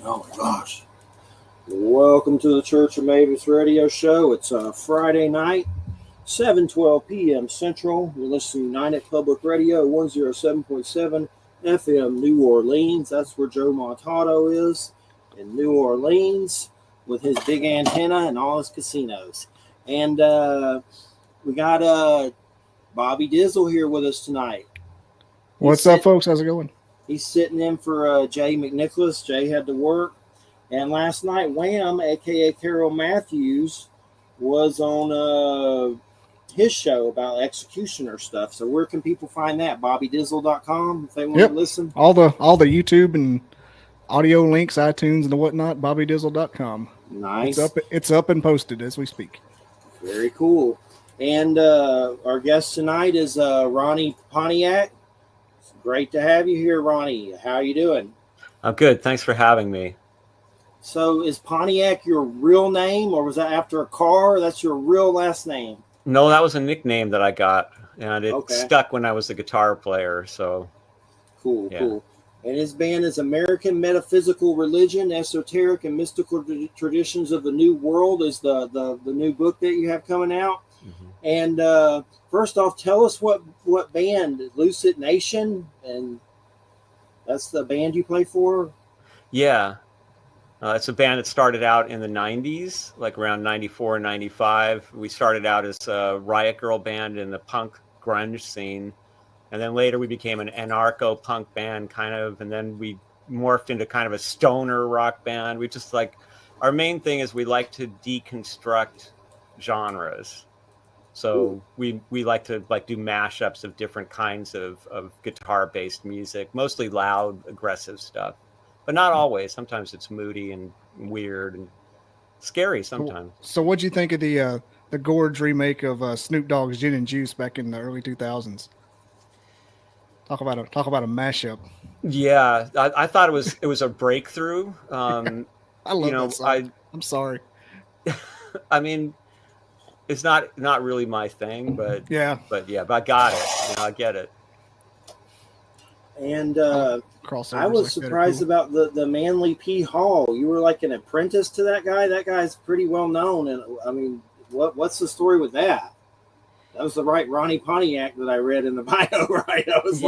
Oh my gosh. Welcome to the Church of Mabus radio show. It's Friday night, 7:12 p.m. Central. You're listening to United Public Radio, 107.7 FM New Orleans. That's where Joe Montaldo is in New Orleans with his big antenna and all his casinos. And we got Bobby Dizzle here with us tonight. What's up, folks? How's it going? He's sitting in for Jay McNicholas. Jay had to work. And last night, Wham, a.k.a. Carol Matthews, was on his show about executioner stuff. So where can people find that? BobbyDizzle.com if they want to listen? All the YouTube and audio links, iTunes and whatnot, BobbyDizzle.com. Nice. It's up and posted as we speak. Very cool. And our guest tonight is Ronnie Pontiac. It's great to have you here, Ronnie. How are you doing? I'm good. Thanks for having me. So is Pontiac your real name, or was that after a car? That's your real last name? No, that was a nickname that I got, and it stuck when I was a guitar player. So cool. And his band is American Metaphysical Religion, Esoteric, and Mystical Traditions of the New World is the new book that you have coming out. Mm-hmm. And first off, tell us what band, Lucid Nation, and that's the band you play for? Yeah. It's a band that started out in the 90s, like around 94, 95. We started out as a Riot Girl band in the punk grunge scene. And then later we became an anarcho-punk band, kind of. And then we morphed into kind of a stoner rock band. We just our main thing is we like to deconstruct genres. So we like to do mashups of different kinds of guitar-based music, mostly loud, aggressive stuff. But not always. Sometimes it's moody and weird and scary sometimes. So what'd you think of the Gorge remake of Snoop Dogg's Gin and Juice back in the early 2000s? Talk about a mashup. Yeah, I thought it was a breakthrough. I love that song. I'm sorry. I mean, it's not really my thing, but but I got it. I get it. And I was surprised about the Manly P. Hall. You were like an apprentice to that guy. That guy's pretty well known. And I mean, what's the story with that? That was the right Ronnie Pontiac that I read in the bio, right? I was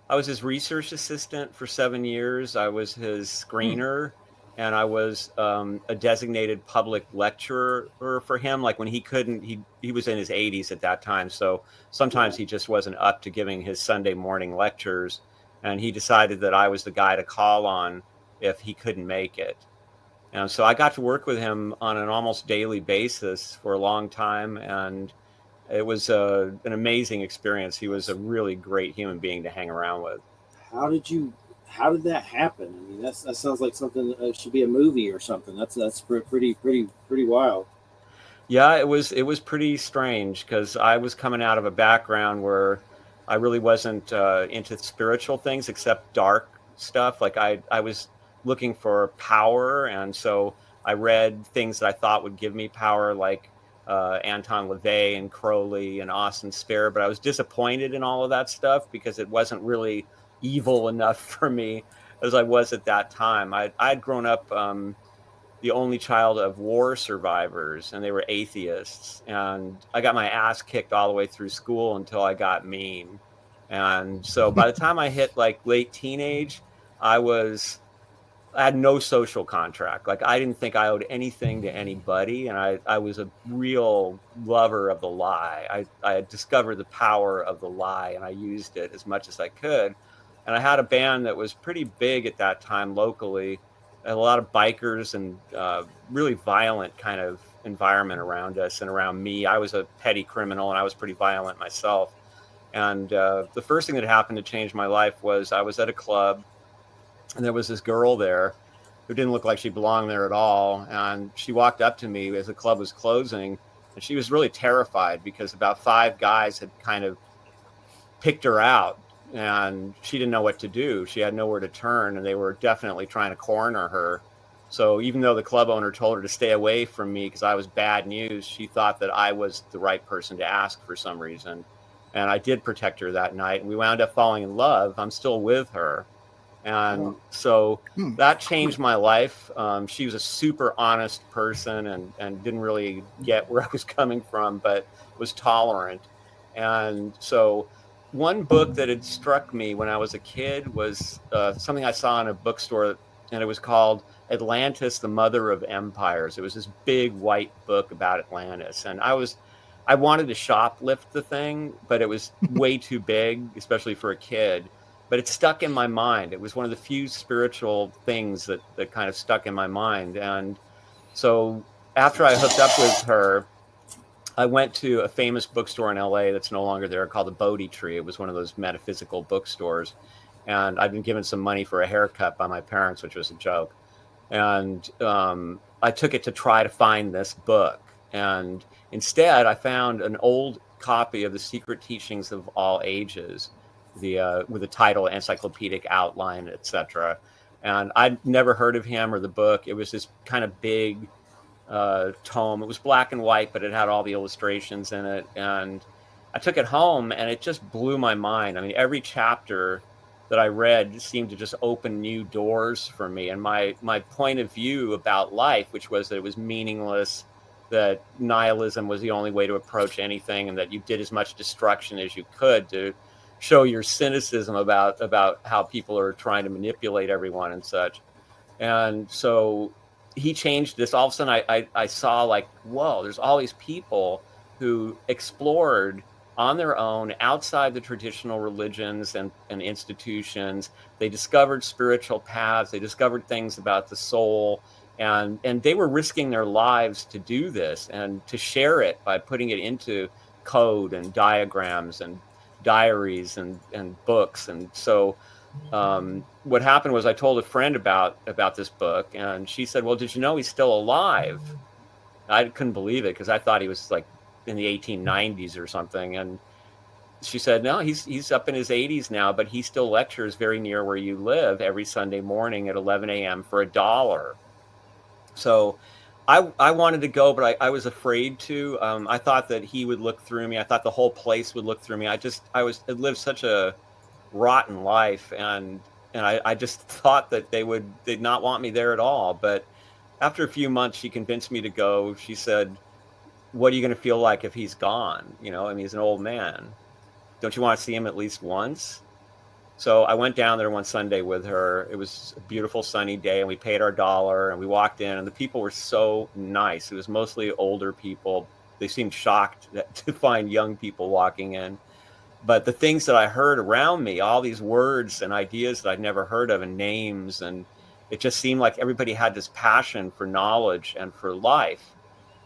I was his research assistant for 7 years. I was his screener. And I was a designated public lecturer for him. Like when he couldn't, he was in his 80s at that time. So sometimes he just wasn't up to giving his Sunday morning lectures. And he decided that I was the guy to call on if he couldn't make it. And so I got to work with him on an almost daily basis for a long time. And it was an amazing experience. He was a really great human being to hang around with. How did that happen? I mean, that sounds like something that should be a movie or something. That's pretty wild. Yeah, it was pretty strange because I was coming out of a background where I really wasn't into spiritual things except dark stuff. Like I was looking for power, and so I read things that I thought would give me power, like Anton LaVey and Crowley and Austin Spare. But I was disappointed in all of that stuff because it wasn't really evil enough for me as I was at that time. I'd grown up the only child of war survivors, and they were atheists, and I got my ass kicked all the way through school until I got mean. And so by the time I hit late teenage, I had no social contract. Like I didn't think I owed anything to anybody, and I was a real lover of the lie. I had discovered the power of the lie, and I used it as much as I could. And I had a band that was pretty big at that time locally, a lot of bikers and really violent kind of environment around us and around me. I was a petty criminal, and I was pretty violent myself. And the first thing that happened to change my life was I was at a club, and there was this girl there who didn't look like she belonged there at all. And she walked up to me as the club was closing, and she was really terrified because about 5 guys had kind of picked her out. And she didn't know what to do. She had nowhere to turn, and they were definitely trying to corner her. So even though the club owner told her to stay away from me because I was bad news, she thought that I was the right person to ask for some reason. And I did protect her that night, and we wound up falling in love. I'm still with her. And so Hmm. that changed my life. She was a super honest person and didn't really get where I was coming from, but was tolerant. And so one book that had struck me when I was a kid was something I saw in a bookstore, and it was called Atlantis, the Mother of Empires. It was this big white book about Atlantis. And I wanted to shoplift the thing, but it was way too big, especially for a kid. But it stuck in my mind. It was one of the few spiritual things that kind of stuck in my mind. And so after I hooked up with her, I went to a famous bookstore in LA that's no longer there called the Bodhi Tree. It was one of those metaphysical bookstores. And I'd been given some money for a haircut by my parents, which was a joke. And I took it to try to find this book. And instead, I found an old copy of The Secret Teachings of All Ages, with the title, Encyclopedic Outline, etc. And I'd never heard of him or the book. It was this kind of big tome. It was black and white, but it had all the illustrations in it. And I took it home, and it just blew my mind. I mean, every chapter that I read seemed to just open new doors for me. And my point of view about life, which was that it was meaningless, that nihilism was the only way to approach anything, and that you did as much destruction as you could to show your cynicism about how people are trying to manipulate everyone and such. And so he changed this. All of a sudden I saw, like, whoa, there's all these people who explored on their own outside the traditional religions and institutions. They discovered spiritual paths. They discovered things about the soul, and they were risking their lives to do this and to share it by putting it into code and diagrams and diaries and books. And so what happened was I told a friend about this book, and she said, well, did you know he's still alive? I couldn't believe it, because I thought he was like in the 1890s or something. And she said, no, he's up in his 80s now, but he still lectures very near where you live every Sunday morning at 11 a.m. for $1. So I wanted to go, but I was afraid to. I thought that he would look through me. I thought the whole place would look through me. I lived such a rotten life, and I just thought that they'd not want me there at all. But after a few months, she convinced me to go. She said, what are you going to feel like if he's gone? You know, I mean, he's an old man. Don't you want to see him at least once? So I went down there one Sunday with her. It was a beautiful sunny day, and we paid our $1, and we walked in, and the people were so nice. It was mostly older people. They seemed shocked to find young people walking in. But the things that I heard around me, all these words and ideas that I'd never heard of, and names, and it just seemed like everybody had this passion for knowledge and for life.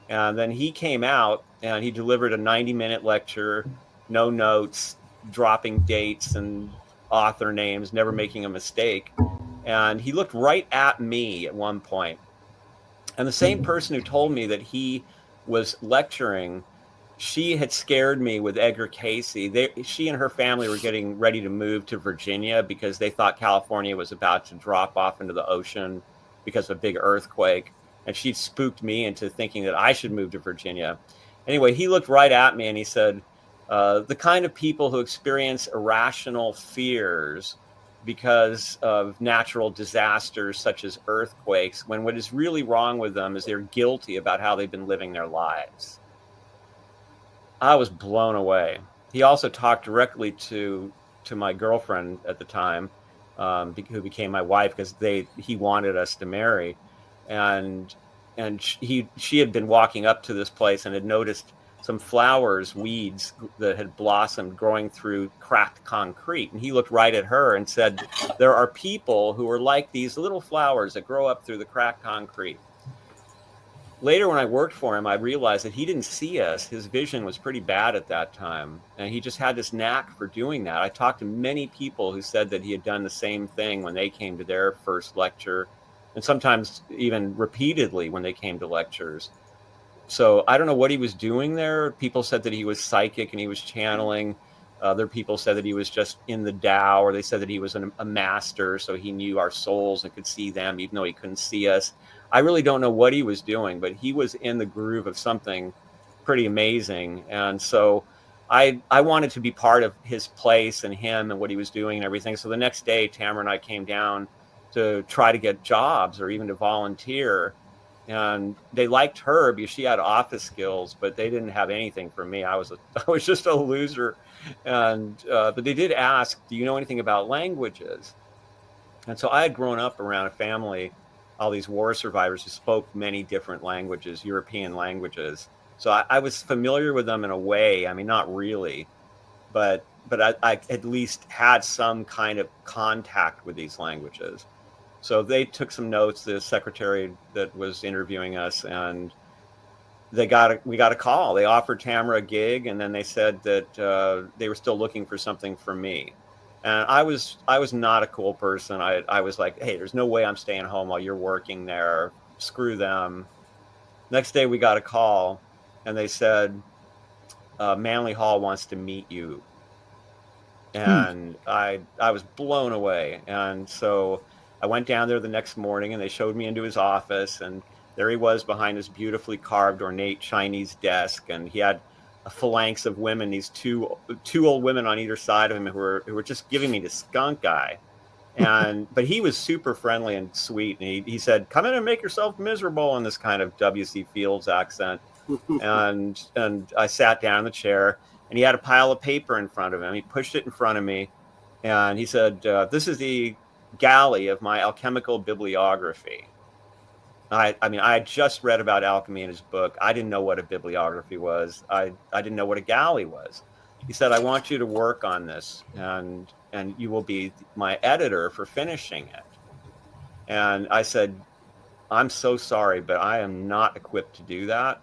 And then he came out, and he delivered a 90-minute lecture, no notes, dropping dates and author names, never making a mistake. And he looked right at me at one point. And the same person who told me that he was lecturing, she had scared me with Edgar Casey. She and her family were getting ready to move to Virginia because they thought California was about to drop off into the ocean because of a big earthquake. And she spooked me into thinking that I should move to Virginia. Anyway, he looked right at me and he said, the kind of people who experience irrational fears because of natural disasters such as earthquakes, when what is really wrong with them is they're guilty about how they've been living their lives. I was blown away. He also talked directly to my girlfriend at the time, who became my wife, because he wanted us to marry. And she had been walking up to this place and had noticed some flowers, weeds that had blossomed growing through cracked concrete. And he looked right at her and said, there are people who are like these little flowers that grow up through the cracked concrete. Later, when I worked for him, I realized that he didn't see us. His vision was pretty bad at that time. And he just had this knack for doing that. I talked to many people who said that he had done the same thing when they came to their first lecture, and sometimes even repeatedly when they came to lectures. So I don't know what he was doing there. People said that he was psychic and he was channeling. Other people said that he was just in the Tao, or they said that he was a master, so he knew our souls and could see them even though he couldn't see us. I really don't know what he was doing, but he was in the groove of something pretty amazing. And so I wanted to be part of his place and him and what he was doing and everything. So the next day, Tamara and I came down to try to get jobs or even to volunteer. And they liked her because she had office skills, but they didn't have anything for me. I was just a loser. And but they did ask, "Do you know anything about languages?" And so I had grown up around a family, all these war survivors who spoke many different languages, European languages. So I was familiar with them in a way. I mean, not really, but I at least had some kind of contact with these languages. So they took some notes, the secretary that was interviewing us, and we got a call. They offered Tamara a gig, and then they said that they were still looking for something for me. And I was not a cool person. I was like, hey, there's no way I'm staying home while you're working there. Screw them. Next day we got a call, and they said, Manly Hall wants to meet you. And I was blown away. And so I went down there the next morning, and they showed me into his office, and there he was behind his beautifully carved, ornate Chinese desk, and he had a phalanx of women, these two old women on either side of him who were just giving me the skunk eye. But he was super friendly and sweet, and he said, "Come in and make yourself miserable," in this kind of W.C. Fields accent. and I sat down in the chair, and he had a pile of paper in front of him. He pushed it in front of me, and he said, "This is the galley of my alchemical bibliography." I mean, I had just read about alchemy in his book. I didn't know what a bibliography was. I didn't know what a galley was. He said, "I want you to work on this, and you will be my editor for finishing it." And I said, "I'm so sorry, but I am not equipped to do that.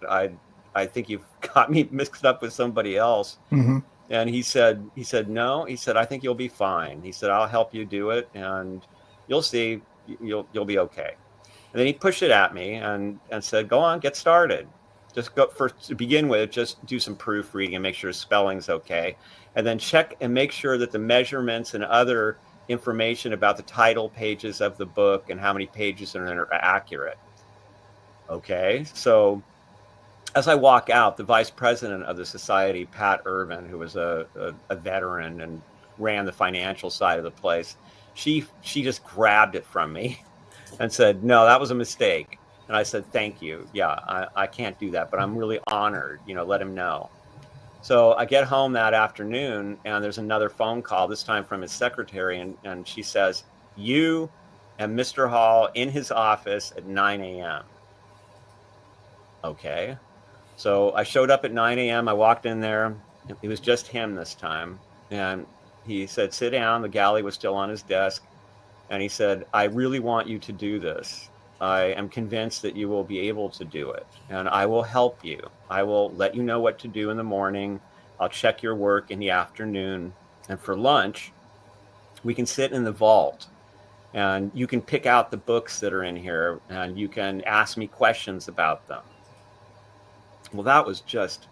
I think you've got me mixed up with somebody else." Mm-hmm. And he said, "No." He said, "I think you'll be fine." He said, "I'll help you do it, and you'll see, you'll be okay." And then he pushed it at me and said, "Go on, get started. Just go first to begin with, just do some proofreading and make sure spelling's okay. And then check and make sure that the measurements and other information about the title pages of the book and how many pages are accurate." Okay. So as I walk out, the vice president of the society, Pat Irvin, who was a veteran and ran the financial side of the place, she just grabbed it from me and said, "No, that was a mistake." And I said, "Thank you. Yeah, I can't do that, but I'm really honored, let him know." So I get home that afternoon, and there's another phone call, this time from his secretary. And she says, "You and Mr. Hall in his office at 9 a.m. Okay. So I showed up at 9 a.m. I walked in there. It was just him this time. And he said, "Sit down." The galley was still on his desk. And he said, "I really want you to do this. I am convinced that you will be able to do it. And I will help you. I will let you know what to do in the morning. I'll check your work in the afternoon. And for lunch, we can sit in the vault. And you can pick out the books that are in here. And you can ask me questions about them." Well, that was just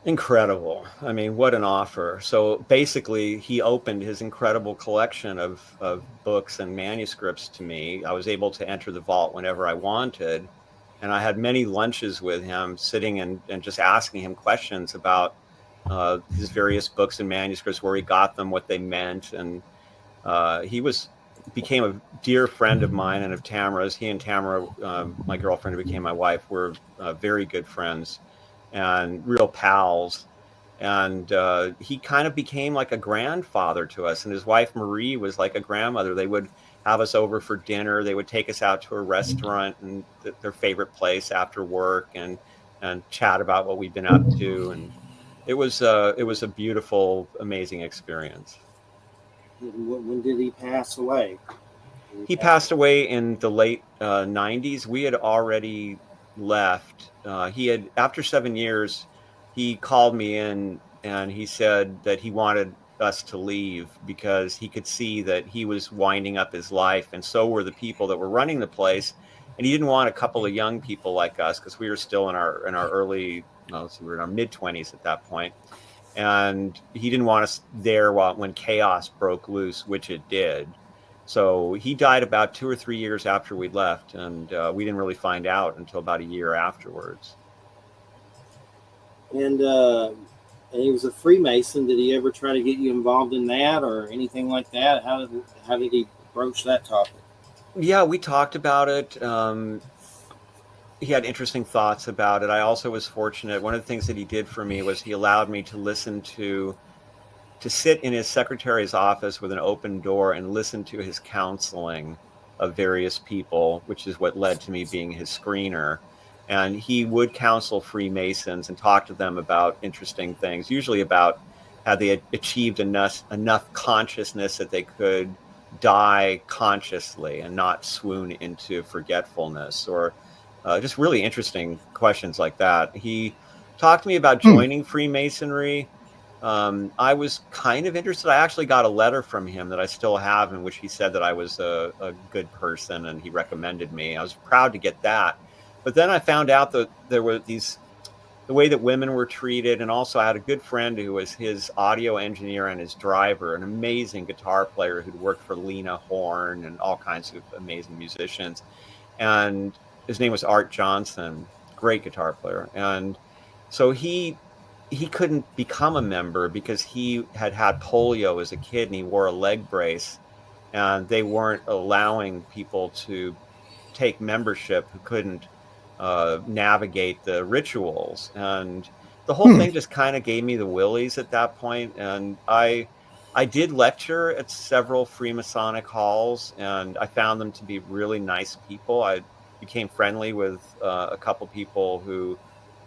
incredible. I mean, what an offer. So basically, he opened his incredible collection of books and manuscripts to me. I was able to enter the vault whenever I wanted. And I had many lunches with him, sitting and just asking him questions about his various books and manuscripts, where he got them, what they meant. And he became a dear friend of mine and of Tamara's. He and Tamara, my girlfriend who became my wife, were very good friends and real pals. And he kind of became like a grandfather to us. And his wife, Marie, was like a grandmother. They would have us over for dinner. They would take us out to a restaurant and their favorite place after work and chat about what we'd been up to. And it was a beautiful, amazing experience. When did he pass away? He passed away in the late 90s. We had already left. After 7 years, he called me in and he said that he wanted us to leave because he could see that he was winding up his life, and so were the people that were running the place. And he didn't want a couple of young people like us, because we were still in our early, we were in our mid-20s at that point. And he didn't want us there when chaos broke loose, which it did. So he died about 2 or 3 years after we left, and we didn't really find out until about a year afterwards. And he was a Freemason. Did he ever try to get you involved in that or anything like that? How did he broach that topic? Yeah, we talked about it. He had interesting thoughts about it. I also was fortunate. One of the things that he did for me was he allowed me to listen to sit in his secretary's office with an open door and listen to his counseling of various people, which is what led to me being his screener. And he would counsel Freemasons and talk to them about interesting things, usually about how they had achieved enough consciousness that they could die consciously and not swoon into forgetfulness, or just really interesting questions like that. He talked to me about joining Freemasonry. I was kind of interested. I actually got a letter from him that I still have, in which he said that I was a good person and he recommended me. I was proud to get that. But then I found out that there were the way that women were treated. And also I had a good friend who was his audio engineer and his driver, an amazing guitar player who'd worked for Lena Horne and all kinds of amazing musicians. And his name was Art Johnson, great guitar player. And so he couldn't become a member because he had polio as a kid and he wore a leg brace, and they weren't allowing people to take membership who couldn't navigate the rituals. And the whole thing just kind of gave me the willies at that point. And I did lecture at several Freemasonic halls, and I found them to be really nice people. I became friendly with a couple people who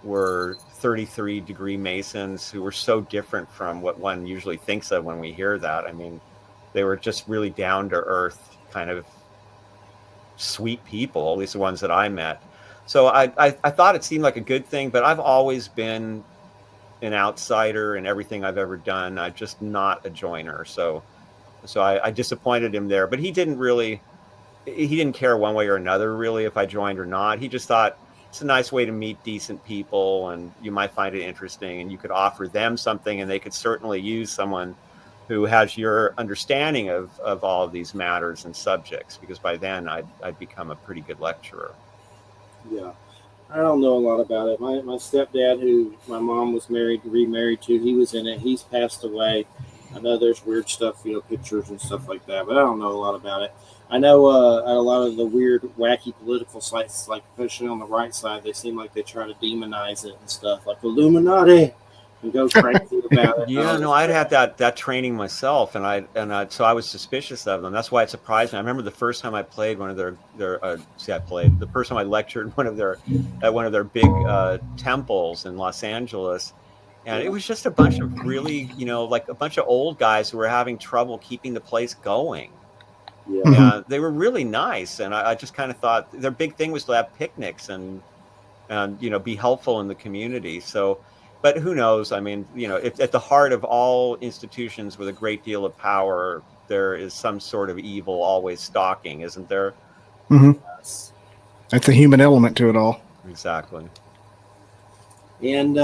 were 33-degree Masons, who were so different from what one usually thinks of when we hear that. I mean, they were just really down to earth, kind of sweet people, at least the ones that I met. So I thought it seemed like a good thing, but I've always been an outsider in everything I've ever done. I'm just not a joiner. So I disappointed him there, but he didn't care one way or another, really, if I joined or not. He just thought it's a nice way to meet decent people, and you might find it interesting, and you could offer them something, and they could certainly use someone who has your understanding of all of these matters and subjects, because by then I'd become a pretty good lecturer. Yeah. I don't know a lot about it. My stepdad, who my mom was remarried to, he was in it. He's passed away. I know there's weird stuff, pictures and stuff like that, but I don't know a lot about it. I know a lot of the weird, wacky political sites, like especially on the right side, they seem like they try to demonize it and stuff, like Illuminati, and go crazy about it. Yeah, no, I'd had that training myself, and so I was suspicious of them. That's why it surprised me. I remember the first time I played one of the first time I lectured at one of their big temples in Los Angeles. And it was just a bunch of really, like a bunch of old guys who were having trouble keeping the place going. Yeah. They were really nice. And I just kind of thought their big thing was to have picnics and be helpful in the community. So, but who knows? I mean, at the heart of all institutions with a great deal of power, there is some sort of evil always stalking, isn't there? Mm-hmm. Yes. That's a human element to it all. Exactly. And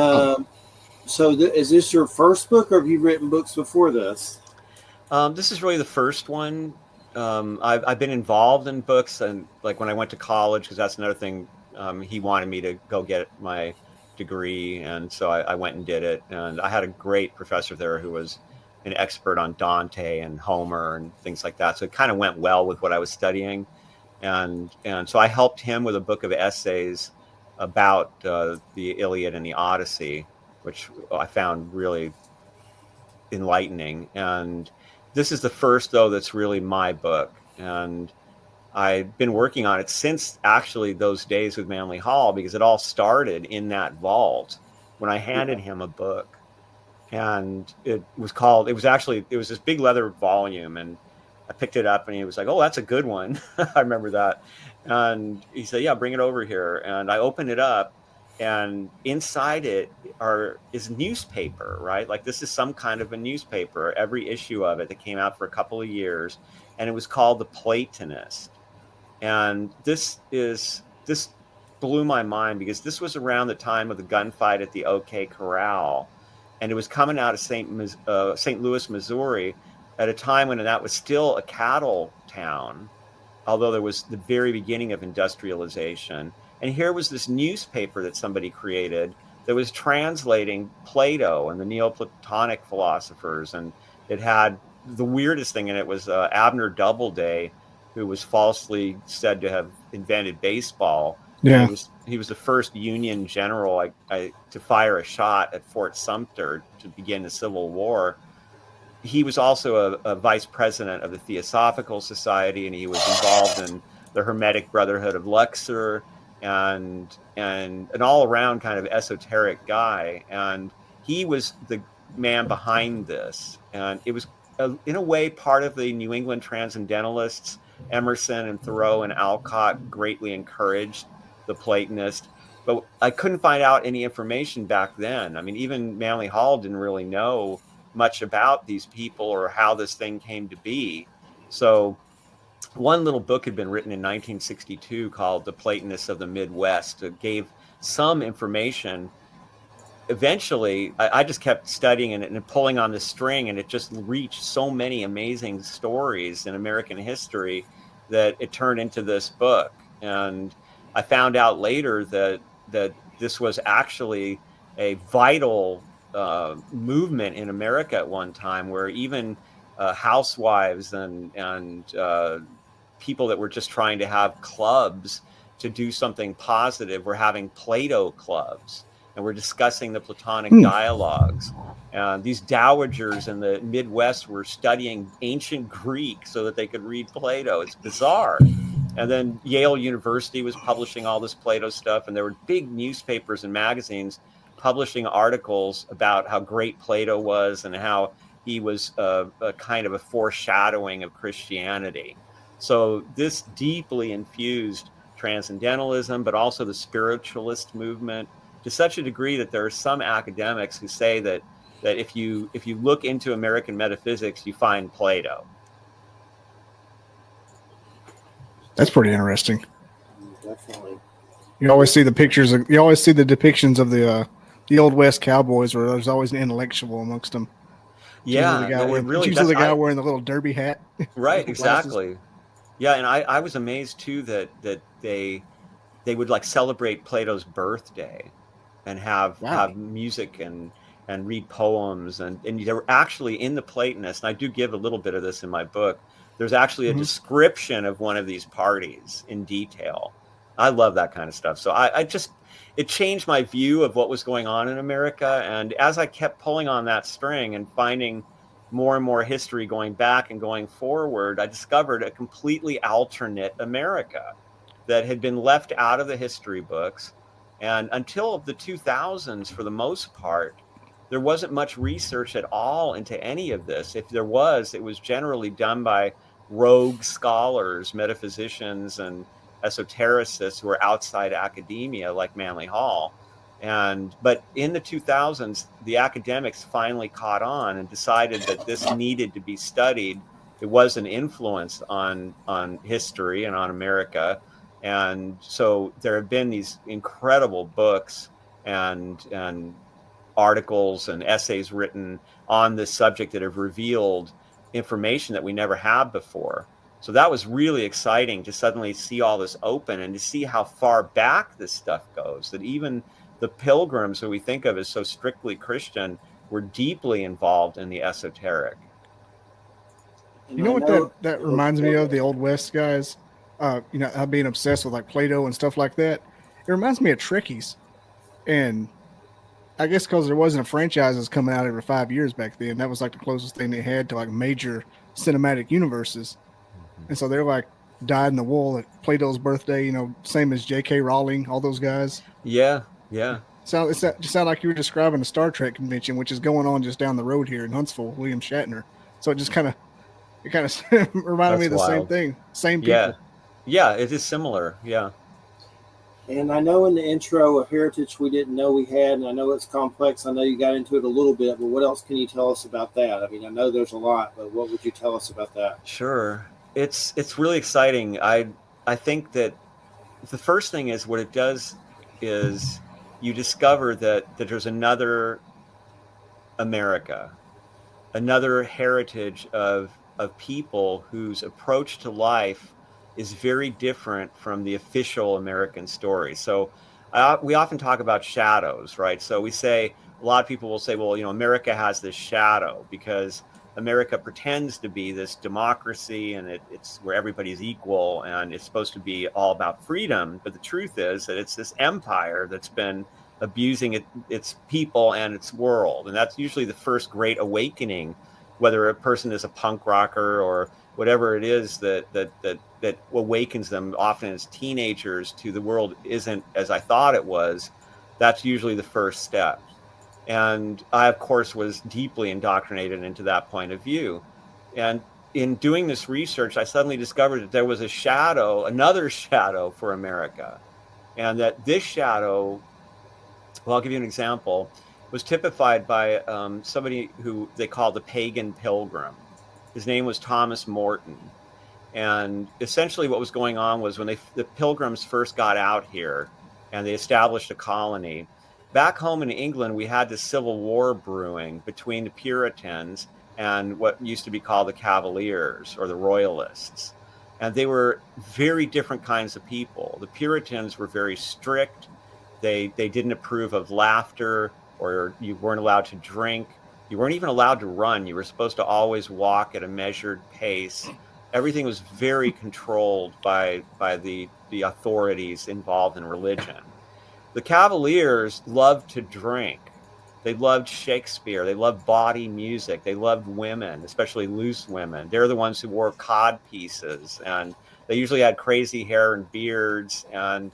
so is this your first book, or have you written books before this? This is really the first one. I've been involved in books, and like when I went to college, because that's another thing, he wanted me to go get my degree, and so I went and did it. And I had a great professor there who was an expert on Dante and Homer and things like that. So it kind of went well with what I was studying, and so I helped him with a book of essays about the Iliad and the Odyssey, which I found really enlightening. And this is the first, though, that's really my book. And I've been working on it since actually those days with Manly Hall, because it all started in that vault when I handed him a book. And it was this big leather volume, and I picked it up and he was like, "Oh, that's a good one." I remember that. And he said, "Yeah, bring it over here." And I opened it up, and inside it is newspaper, right? Like this is some kind of a newspaper, every issue of it that came out for a couple of years. And it was called The Platonist. And this blew my mind, because this was around the time of the gunfight at the OK Corral. And it was coming out of St. Louis, Missouri, at a time when that was still a cattle town, although there was the very beginning of industrialization. And here was this newspaper that somebody created that was translating Plato and the Neoplatonic philosophers. And it had the weirdest thing in it was Abner Doubleday, who was falsely said to have invented baseball. Yeah. And he was the first Union general to fire a shot at Fort Sumter to begin the Civil War. He was also a vice president of the Theosophical Society, and he was involved in the Hermetic Brotherhood of Luxor, and an all-around kind of esoteric guy. And he was the man behind this. And it was, in a way, part of the New England Transcendentalists. Emerson and Thoreau and Alcott greatly encouraged the Platonist. But I couldn't find out any information back then. I mean, even Manly Hall didn't really know much about these people or how this thing came to be. So one little book had been written in 1962 called The Platonists of the Midwest. It gave some information. Eventually, I just kept studying and pulling on the string, and it just reached so many amazing stories in American history that it turned into this book. And I found out later that this was actually a vital movement in America at one time, where even housewives and people that were just trying to have clubs to do something positive were having Plato clubs, and we're discussing the Platonic dialogues. And these dowagers in the Midwest were studying ancient Greek so that they could read Plato. It's bizarre. And then Yale University was publishing all this Plato stuff, and there were big newspapers and magazines publishing articles about how great Plato was and how he was a kind of a foreshadowing of Christianity. So this deeply infused transcendentalism, but also the spiritualist movement, to such a degree that there are some academics who say that if you look into American metaphysics, you find Plato. That's pretty interesting. Definitely. You always see the depictions of the Old West cowboys, where there's always an intellectual amongst them. Yeah, usually the guy wearing the little derby hat. Right, exactly. Yeah, and I was amazed too that they would like celebrate Plato's birthday and have music and read poems, and they were actually in the Platonist, and I do give a little bit of this in my book. There's actually a description of one of these parties in detail. I love that kind of stuff. So it changed my view of what was going on in America. And as I kept pulling on that string and finding more and more history going back and going forward, I discovered a completely alternate America that had been left out of the history books. And until the 2000s, for the most part, there wasn't much research at all into any of this. If there was, it was generally done by rogue scholars, metaphysicians, and esotericists who were outside academia, like Manly Hall. But in the 2000s, the academics finally caught on and decided that this needed to be studied. It was an influence on history and on America. And so there have been these incredible books and articles and essays written on this subject that have revealed information that we never had before. So that was really exciting to suddenly see all this open and to see how far back this stuff goes, that even the Pilgrims, who we think of as so strictly Christian, were deeply involved in the esoteric. You know what that reminds me of, the Old West guys? Being obsessed with like Plato and stuff like that. It reminds me of Trekkies. And I guess because there wasn't a franchises coming out every 5 years back then, that was like the closest thing they had to like major cinematic universes. And so they're like dyed in the wool at Plato's birthday, same as J.K. Rowling, all those guys. Yeah. So it just sounded like you were describing a Star Trek convention, which is going on just down the road here in Huntsville, William Shatner. So it kind of reminded me of the same thing. Same people. Yeah, it is similar. Yeah. And I know in the intro of Heritage we didn't know we had, and I know it's complex. I know you got into it a little bit, but what else can you tell us about that? I mean, I know there's a lot, but what would you tell us about that? Sure. It's really exciting. I think that the first thing is what it does is you discover that there's another America, another heritage of people whose approach to life is very different from the official American story. So we often talk about shadows, right? So we say, a lot of people will say, well, America has this shadow because America pretends to be this democracy and it's where everybody's equal and it's supposed to be all about freedom. But the truth is that it's this empire that's been abusing its people and its world. And that's usually the first great awakening, whether a person is a punk rocker or whatever it is that awakens them often as teenagers to the world isn't as I thought it was. That's usually the first step. And I, of course, was deeply indoctrinated into that point of view. And in doing this research, I suddenly discovered that there was a shadow, another shadow for America. And that this shadow, well, I'll give you an example, was typified by somebody who they called the pagan pilgrim. His name was Thomas Morton. And essentially what was going on was when the pilgrims first got out here and they established a colony, back home in England, we had this civil war brewing between the Puritans and what used to be called the Cavaliers or the Royalists. And they were very different kinds of people. The Puritans were very strict. They didn't approve of laughter, or you weren't allowed to drink. You weren't even allowed to run. You were supposed to always walk at a measured pace. Everything was very controlled by the authorities involved in religion. The Cavaliers loved to drink. They loved Shakespeare. They loved bawdy music. They loved women, especially loose women. They're the ones who wore cod pieces, and they usually had crazy hair and beards, and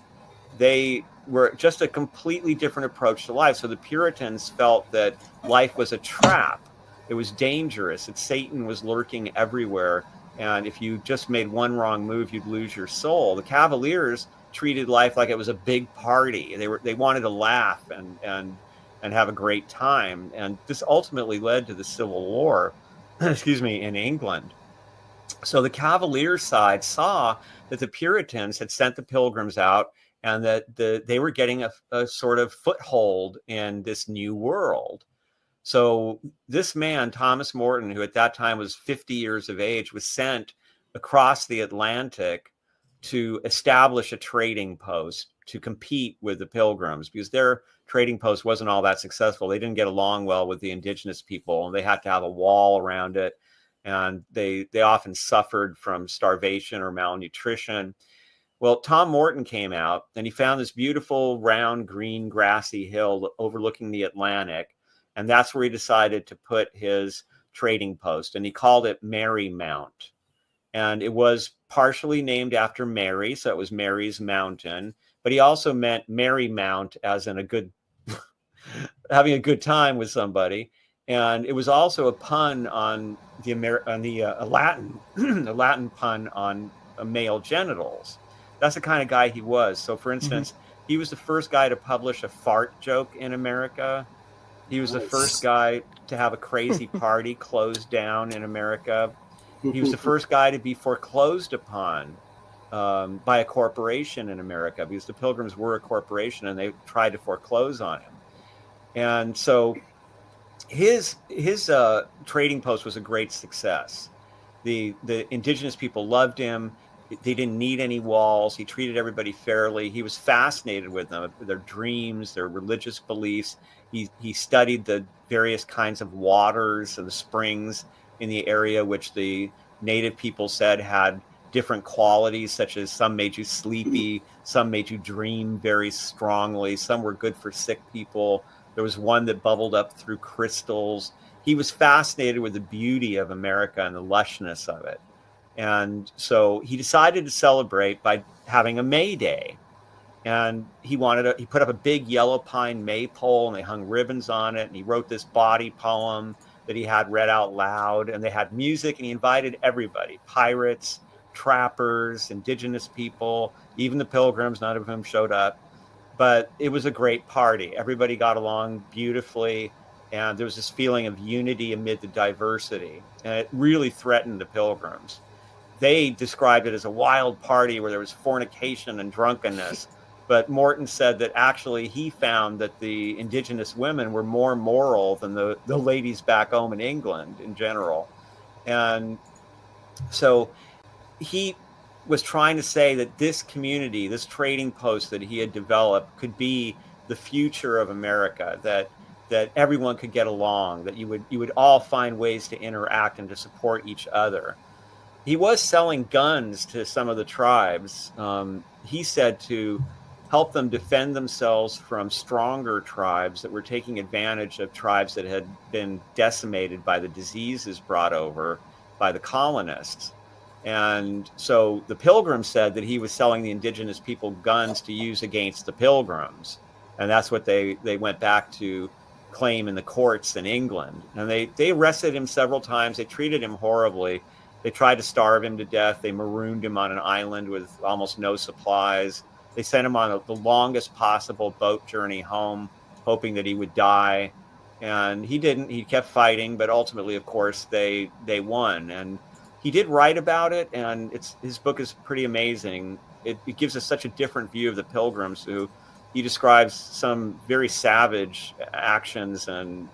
they were just a completely different approach to life. So the Puritans felt that life was a trap. It was dangerous. Satan was lurking everywhere. And if you just made one wrong move, you'd lose your soul. The Cavaliers treated life like it was a big party. They wanted to laugh and have a great time. And this ultimately led to the Civil War, in England. So the Cavalier side saw that the Puritans had sent the Pilgrims out and that they were getting a sort of foothold in this new world. So this man, Thomas Morton, who at that time was 50 years of age, was sent across the Atlantic to establish a trading post to compete with the Pilgrims, because their trading post wasn't all that successful. They didn't get along well with the indigenous people, and they had to have a wall around it. And they often suffered from starvation or malnutrition. Well, Tom Morton came out and he found this beautiful, round, green, grassy hill overlooking the Atlantic. And that's where he decided to put his trading post. And he called it Marymount. And it was partially named after Mary, so it was Mary's Mountain. But he also meant Marymount as in a good, having a good time with somebody. And it was also a pun on a Latin, a Latin pun on male genitals. That's the kind of guy he was. So, for instance, he was the first guy to publish a fart joke in America. He was the first guy to have a crazy party closed down in America. He was the first guy to be foreclosed upon by a corporation in America, because the Pilgrims were a corporation and they tried to foreclose on him. And so his trading post was a great success. The indigenous people loved him. They didn't need any walls. He treated everybody fairly. He was fascinated with them, their dreams, their religious beliefs. He studied the various kinds of waters and the springs in the area, which the native people said had different qualities, such as some made you sleepy, some made you dream very strongly, some were good for sick people. There was one that bubbled up through crystals. He was fascinated with the beauty of America and the lushness of it. And so he decided to celebrate by having a May Day. And he put up a big yellow pine maypole, and they hung ribbons on it. And he wrote this bawdy poem that he had read out loud. And they had music, and he invited everybody, pirates, trappers, indigenous people, even the Pilgrims. None of them showed up. But it was a great party. Everybody got along beautifully. And there was this feeling of unity amid the diversity. And it really threatened the Pilgrims. They described it as a wild party where there was fornication and drunkenness. But Morton said that actually he found that the indigenous women were more moral than the ladies back home in England in general. And so he was trying to say that this community, this trading post that he had developed, could be the future of America, that everyone could get along, that you would all find ways to interact and to support each other. He was selling guns to some of the tribes. He said to help them defend themselves from stronger tribes that were taking advantage of tribes that had been decimated by the diseases brought over by the colonists. And so the Pilgrims said that he was selling the indigenous people guns to use against the Pilgrims. And that's what they went back to claim in the courts in England. And they arrested him several times. They treated him horribly. They tried to starve him to death. They marooned him on an island with almost no supplies. They sent him on the longest possible boat journey home, hoping that he would die. And he didn't. He kept fighting, but ultimately, of course, they won. And he did write about it, and his book is pretty amazing. It gives us such a different view of the Pilgrims, who he describes some very savage actions and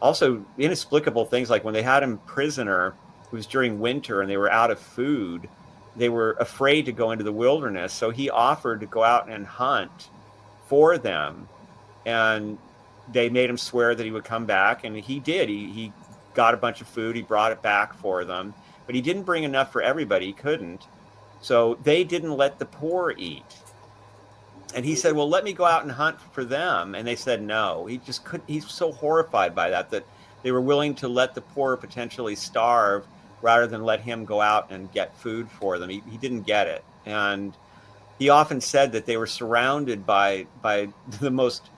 also inexplicable things, like when they had him prisoner. It was during winter and they were out of food. They were afraid to go into the wilderness, so he offered to go out and hunt for them, and they made him swear that he would come back, and he did. He got a bunch of food, he brought it back for them, but he didn't bring enough for everybody. He couldn't, so they didn't let the poor eat. And he said, well, let me go out and hunt for them. And they said no. He just couldn't. He's so horrified by that they were willing to let the poor potentially starve rather than let him go out and get food for them. He didn't get it. And he often said that they were surrounded by the most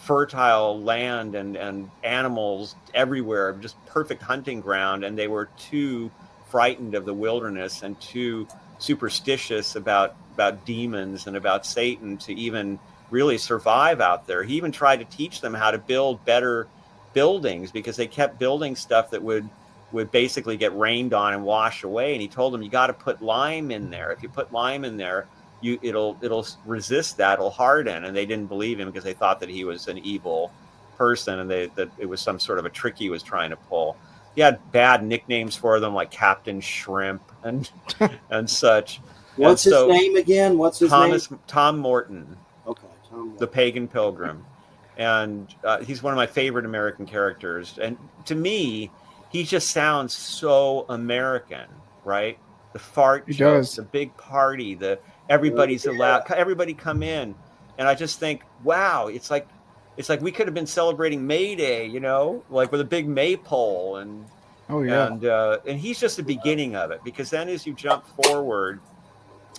fertile land and animals everywhere, just perfect hunting ground. And they were too frightened of the wilderness and too superstitious about demons and about Satan to even really survive out there. He even tried to teach them how to build better buildings, because they kept building stuff that would basically get rained on and wash away. And he told them, you got to put lime in there. If you put lime in there, it'll resist that, it'll harden. And they didn't believe him because they thought that he was an evil person and that it was some sort of a trick he was trying to pull. He had bad nicknames for them, like Captain Shrimp and such. What's his name again? What's his name? Tom Morton. Okay, Tom Morton. The Pagan Pilgrim. And he's one of my favorite American characters. And to me, he just sounds so American, right? The fart jokes, the big party, everybody's allowed, everybody come in. And I just think, wow, it's like we could have been celebrating May Day, like with a big maypole. And and he's just the beginning of it, because then as you jump forward,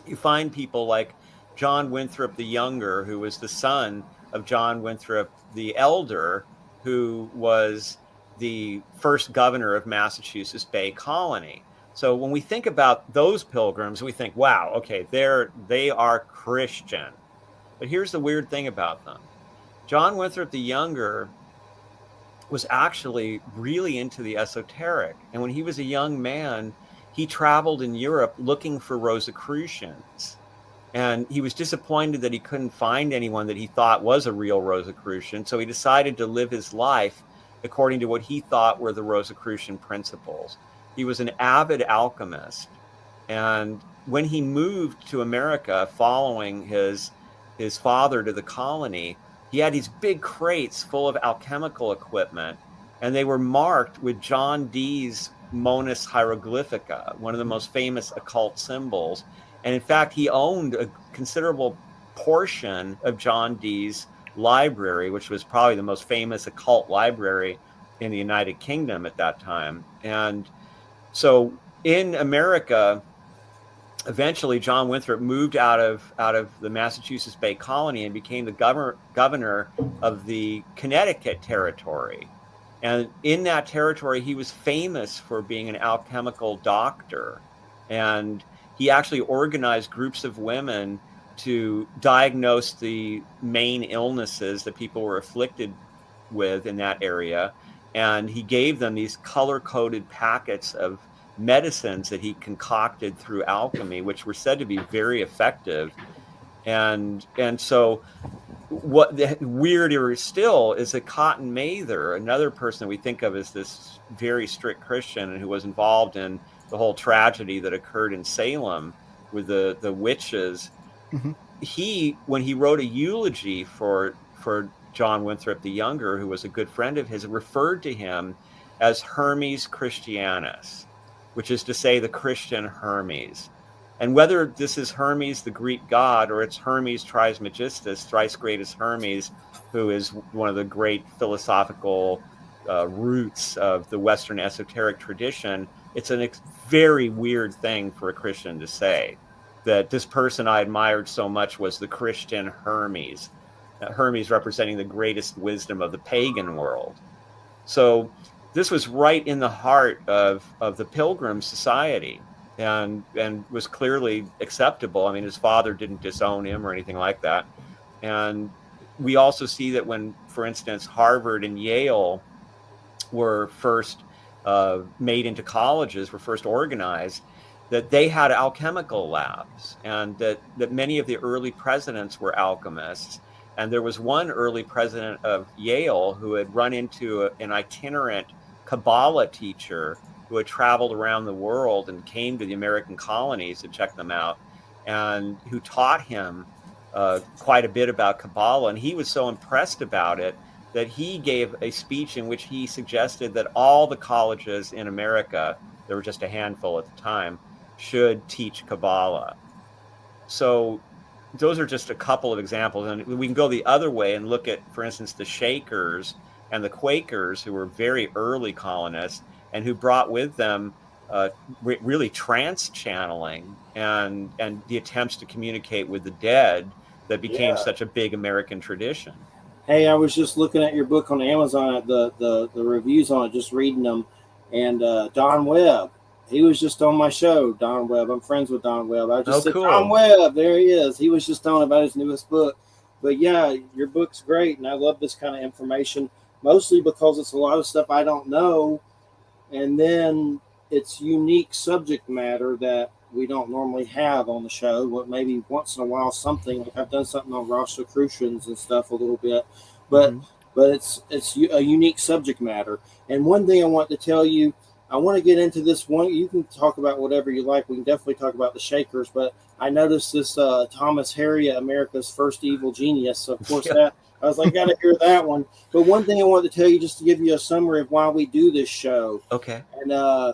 you find people like John Winthrop the Younger, who was the son of John Winthrop the Elder, who was the first governor of Massachusetts Bay Colony. So when we think about those pilgrims, we think, wow, okay, they are Christian. But here's the weird thing about them. John Winthrop the Younger was actually really into the esoteric. And when he was a young man, he traveled in Europe looking for Rosicrucians. And he was disappointed that he couldn't find anyone that he thought was a real Rosicrucian. So he decided to live his life according to what he thought were the Rosicrucian principles. He was an avid alchemist. And when he moved to America following his father to the colony, he had these big crates full of alchemical equipment, and they were marked with John Dee's Monus Hieroglyphica, one of the most famous occult symbols. And in fact, he owned a considerable portion of John Dee's library, which was probably the most famous occult library in the United Kingdom at that time. And so in America, eventually John Winthrop moved out of the Massachusetts Bay Colony and became the governor of the Connecticut territory. And in that territory, he was famous for being an alchemical doctor. And he actually organized groups of women to diagnose the main illnesses that people were afflicted with in that area. And he gave them these color-coded packets of medicines that he concocted through alchemy, which were said to be very effective. And so what the weirder still is that Cotton Mather, another person that we think of as this very strict Christian and who was involved in the whole tragedy that occurred in Salem with the witches. Mm-hmm. When he wrote a eulogy for John Winthrop the Younger, who was a good friend of his, referred to him as Hermes Christianus, which is to say the Christian Hermes. And whether this is Hermes, the Greek god, or it's Hermes Trismegistus, thrice greatest Hermes, who is one of the great philosophical roots of the Western esoteric tradition, it's a very weird thing for a Christian to say, that this person I admired so much was the Christian Hermes. Hermes representing the greatest wisdom of the pagan world. So this was right in the heart of the Pilgrim Society, and was clearly acceptable. I mean, his father didn't disown him or anything like that. And we also see that when, for instance, Harvard and Yale were first made into colleges, were first organized, that they had alchemical labs, and that many of the early presidents were alchemists. And there was one early president of Yale who had run into an itinerant Kabbalah teacher who had traveled around the world and came to the American colonies to check them out, and who taught him quite a bit about Kabbalah. And he was so impressed about it that he gave a speech in which he suggested that all the colleges in America, there were just a handful at the time, should teach Kabbalah. So those are just a couple of examples. And we can go the other way and look at, for instance, the Shakers and the Quakers, who were very early colonists and who brought with them really trance channeling and the attempts to communicate with the dead that became such a big American tradition. Hey, I was just looking at your book on Amazon, the reviews on it, just reading them. And Don Webb, he was just on my show, Don Webb. I'm friends with Don Webb. I just said, cool. Don Webb, there he is. He was just talking about his newest book. But yeah, your book's great, and I love this kind of information, mostly because it's a lot of stuff I don't know, and then it's unique subject matter that we don't normally have on the show. But maybe once in a while something, like I've done something on Rosicrucians and stuff a little bit, but it's a unique subject matter. And one thing I want to tell you, I want to get into this one. You can talk about whatever you like. We can definitely talk about the Shakers, but I noticed this Thomas Harriot, America's First Evil Genius. So of course, that I was like, got to hear that one. But one thing I wanted to tell you, just to give you a summary of why we do this show. Okay. And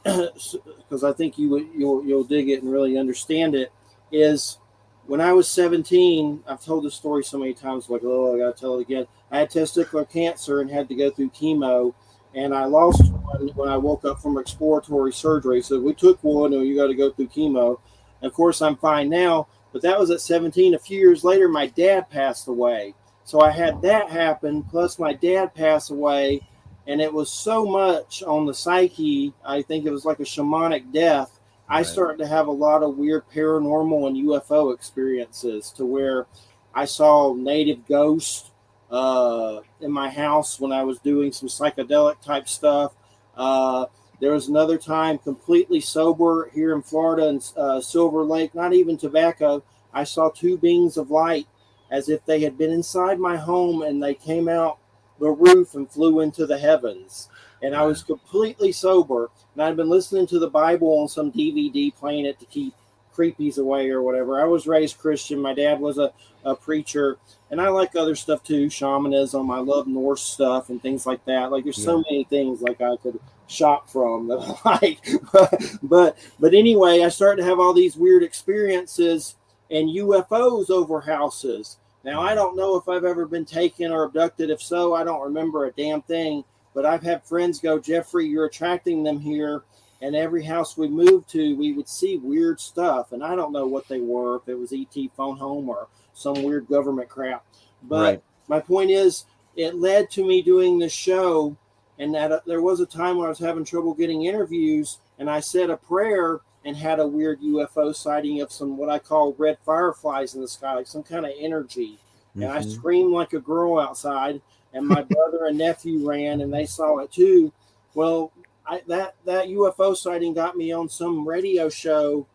because I think you'll dig it and really understand it, is when I was 17, I've told this story so many times, like, oh, I got to tell it again. I had testicular cancer and had to go through chemo. And I lost one when I woke up from exploratory surgery. So we took one, and you got to go through chemo. And of course, I'm fine now. But that was at 17. A few years later, my dad passed away. So I had that happen, plus my dad passed away. And it was so much on the psyche. I think it was like a shamanic death. Right. I started to have a lot of weird paranormal and UFO experiences, to where I saw native ghosts in my house when I was doing some psychedelic type stuff. There was another time, completely sober, here in Florida in Silver Lake, not even tobacco. I saw two beings of light as if they had been inside my home, and they came out the roof and flew into the heavens. And I was completely sober, and I'd been listening to the Bible on some DVD, playing it to keep creepies away or whatever. I was raised Christian. My dad was a preacher, and I like other stuff too, shamanism. I love Norse stuff and things like that. Like, there's so many things like I could shop from that I like. But anyway, I started to have all these weird experiences and UFOs over houses. Now, I don't know if I've ever been taken or abducted. If so, I don't remember a damn thing. But I've had friends go, Jeffrey, you're attracting them here. And every house we moved to, we would see weird stuff. And I don't know what they were, if it was ET phone home or some weird government crap. But my point is, it led to me doing this show. And that there was a time when I was having trouble getting interviews. And I said a prayer and had a weird UFO sighting of some, what I call red fireflies in the sky, like some kind of energy. And I screamed like a girl outside. And my brother and nephew ran, and they saw it too. Well, that UFO sighting got me on some radio show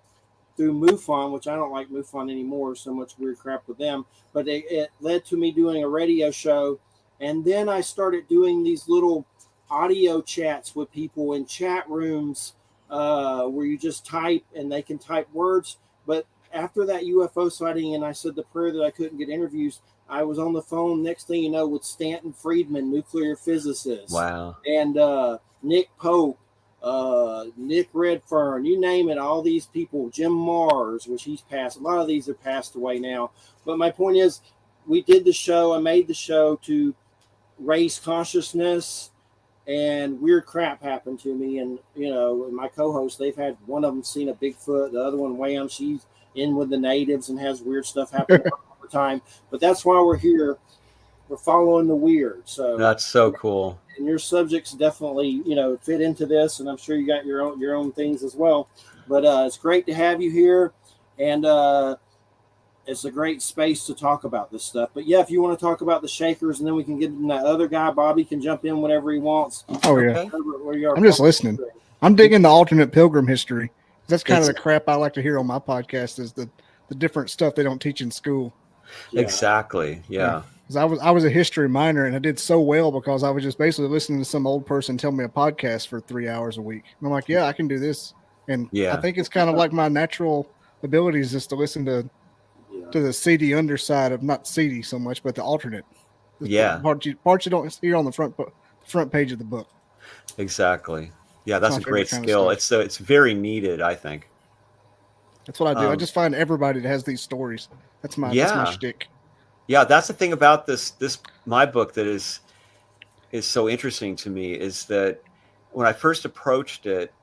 through MUFON, which I don't like MUFON anymore, so much weird crap with them. But it led to me doing a radio show. And then I started doing these little audio chats with people in chat rooms where you just type and they can type words. But after that UFO sighting, and I said the prayer that I couldn't get interviews, I was on the phone, next thing you know, with Stanton Friedman, nuclear physicist. Wow. And Nick Pope, Nick Redfern, you name it, all these people, Jim Mars, which he's passed. A lot of these are passed away now. But my point is, we did the show, I made the show to raise consciousness, and weird crap happened to me. And, you know, my co-hosts, they've had, one of them seen a Bigfoot, the other one, Wham, she's in with the natives and has weird stuff happen all the time. But that's why we're here. We're following the weird. So that's so cool. And your subjects definitely, you know, fit into this, and I'm sure you got your own things as well. But it's great to have you here, and it's a great space to talk about this stuff. But yeah, if you want to talk about the Shakers, and then we can get in that other guy, Bobby can jump in whenever he wants. Oh yeah, I'm just listening. I'm digging the alternate pilgrim history. That's kind of the crap I like to hear on my podcast, is the different stuff they don't teach in school. Yeah. Exactly. Yeah. Because I was a history minor, and I did so well because I was just basically listening to some old person tell me a podcast for 3 hours a week. And I'm like, yeah, I can do this. And I think it's kind of like my natural abilities just to listen to the seedy underside of, not seedy so much, but the alternate. The parts you don't hear on the front page of the book. Exactly. Yeah, that's a great skill. It's very needed, I think. That's what I do. I just find everybody that has these stories. That's my shtick. Yeah, that's the thing about this my book that is so interesting to me, is that when I first approached it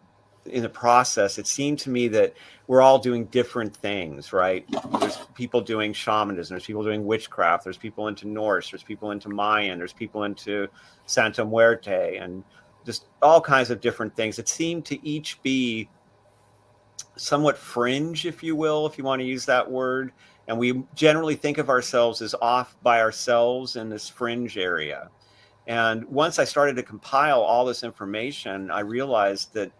in the process, it seemed to me that we're all doing different things, right? There's people doing shamanism, there's people doing witchcraft, there's people into Norse, there's people into Mayan, there's people into Santa Muerte, and just all kinds of different things. It seemed to each be somewhat fringe, if you will, if you want to use that word. And we generally think of ourselves as off by ourselves in this fringe area. And once I started to compile all this information, I realized that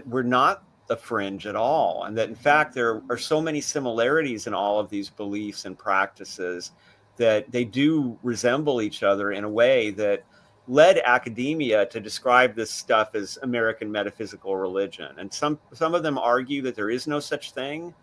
we're not the fringe at all. And that, in fact, there are so many similarities in all of these beliefs and practices that they do resemble each other in a way that led academia to describe this stuff as American metaphysical religion. And some of them argue that there is no such thing,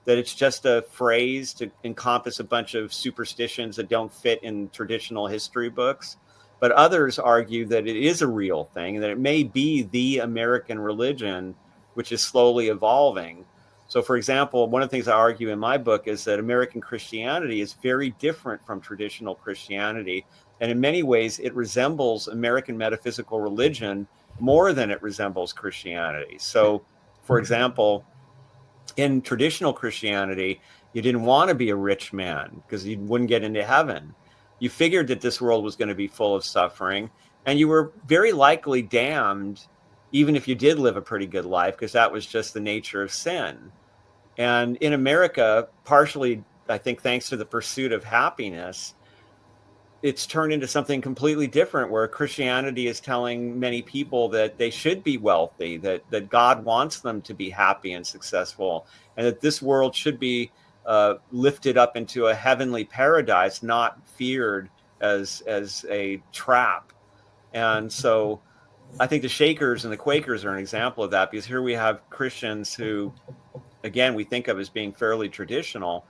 that it's just a phrase to encompass a bunch of superstitions that don't fit in traditional history books. But others argue that it is a real thing, and that it may be the American religion, which is slowly evolving. So, for example, one of the things I argue in my book is that American Christianity is very different from traditional Christianity. And in many ways, it resembles American metaphysical religion more than it resembles Christianity. So, for example, in traditional Christianity, you didn't want to be a rich man because you wouldn't get into heaven. You figured that this world was going to be full of suffering, and you were very likely damned, even if you did live a pretty good life, because that was just the nature of sin. And in America, partially, I think, thanks to the pursuit of happiness, it's turned into something completely different, where Christianity is telling many people that they should be wealthy, that God wants them to be happy and successful, and that this world should be lifted up into a heavenly paradise, not feared as a trap. And so I think the Shakers and the Quakers are an example of that, because here we have Christians who, again, we think of as being fairly traditional,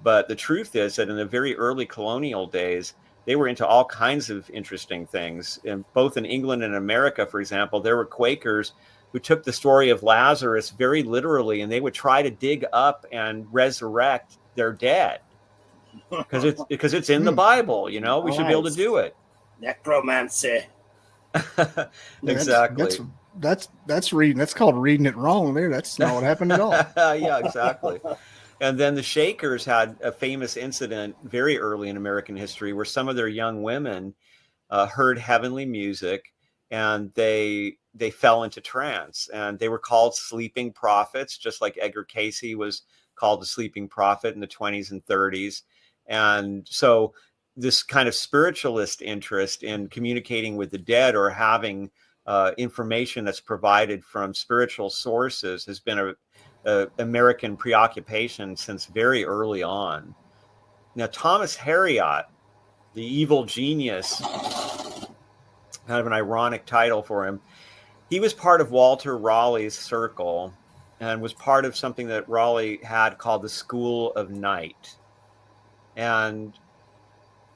but the truth is that in the very early colonial days, they were into all kinds of interesting things. And both in England and America, for example, there were Quakers who took the story of Lazarus very literally, and they would try to dig up and resurrect their dead because it's in the Bible. You know, we should be able to do it. Necromancy. Exactly. That's reading. That's called reading it wrong. There, that's not what happened at all. Yeah, exactly. And then the Shakers had a famous incident very early in American history where some of their young women heard heavenly music, and they fell into trance, and they were called sleeping prophets, just like Edgar Cayce was called the sleeping prophet in the 20s and 30s. And so this kind of spiritualist interest in communicating with the dead, or having information that's provided from spiritual sources has been a American preoccupation since very early on. Now, Thomas Harriot, the evil genius, kind of an ironic title for him, he was part of Walter Raleigh's circle and was part of something that Raleigh had called the School of Night. And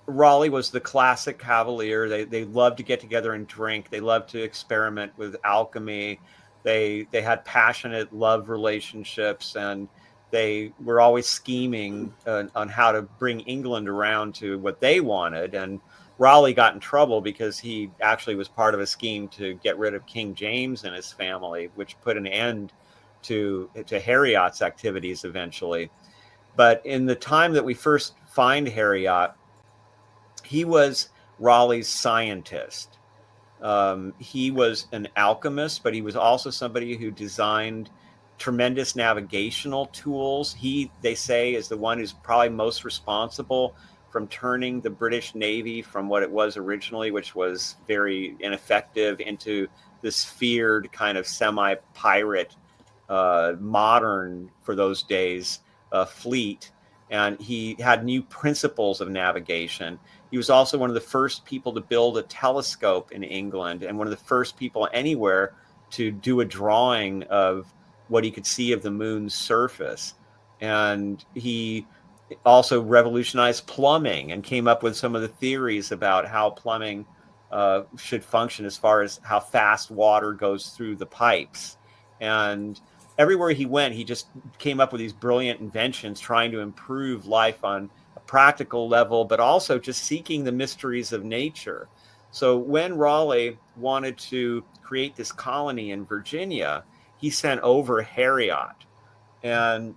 Raleigh was the classic cavalier. They loved to get together and drink. They loved to experiment with alchemy. They had passionate love relationships, and they were always scheming on how to bring England around to what they wanted. And Raleigh got in trouble because he actually was part of a scheme to get rid of King James and his family, which put an end to Harriot's activities eventually. But in the time that we first find Harriot, he was Raleigh's scientist. He was an alchemist, but he was also somebody who designed tremendous navigational tools. He, they say, is the one who's probably most responsible from turning the British Navy from what it was originally, which was very ineffective, into this feared kind of semi-pirate, modern for those days, fleet. And he had new principles of navigation. He was also one of the first people to build a telescope in England, and one of the first people anywhere to do a drawing of what he could see of the moon's surface. And he also revolutionized plumbing and came up with some of the theories about how plumbing should function as far as how fast water goes through the pipes. And everywhere he went, he just came up with these brilliant inventions, trying to improve life on a practical level, but also just seeking the mysteries of nature. So when Raleigh wanted to create this colony in Virginia, he sent over Harriot. And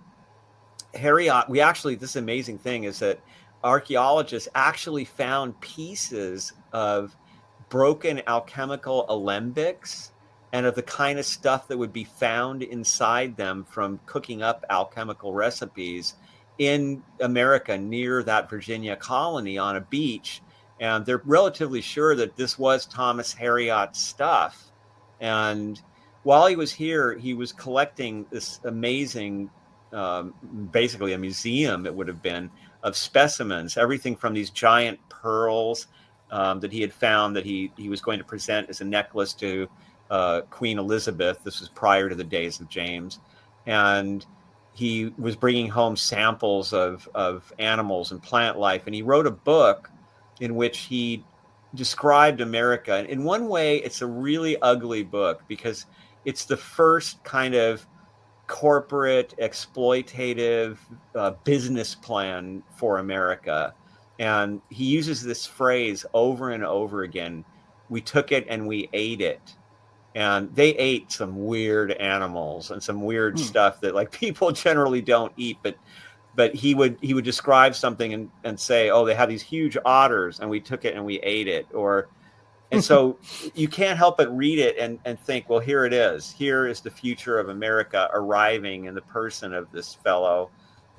Harriot, this amazing thing is that archaeologists actually found pieces of broken alchemical alembics and of the kind of stuff that would be found inside them from cooking up alchemical recipes in America near that Virginia colony on a beach. And they're relatively sure that this was Thomas Harriot's stuff. And while he was here, he was collecting this amazing, basically a museum, it would have been, of specimens, everything from these giant pearls that he had found that he was going to present as a necklace to Queen Elizabeth. This was prior to the days of James. And he was bringing home samples of animals and plant life. And he wrote a book in which he described America. And in one way, it's a really ugly book because it's the first kind of corporate exploitative business plan for America. And he uses this phrase over and over again: we took it and we ate it. And they ate some weird animals and some weird stuff that like people generally don't eat, but he would describe something and say, oh, they have these huge otters and we took it and we ate it. And so you can't help but read it and think, well, here it is. Here is the future of America arriving in the person of this fellow.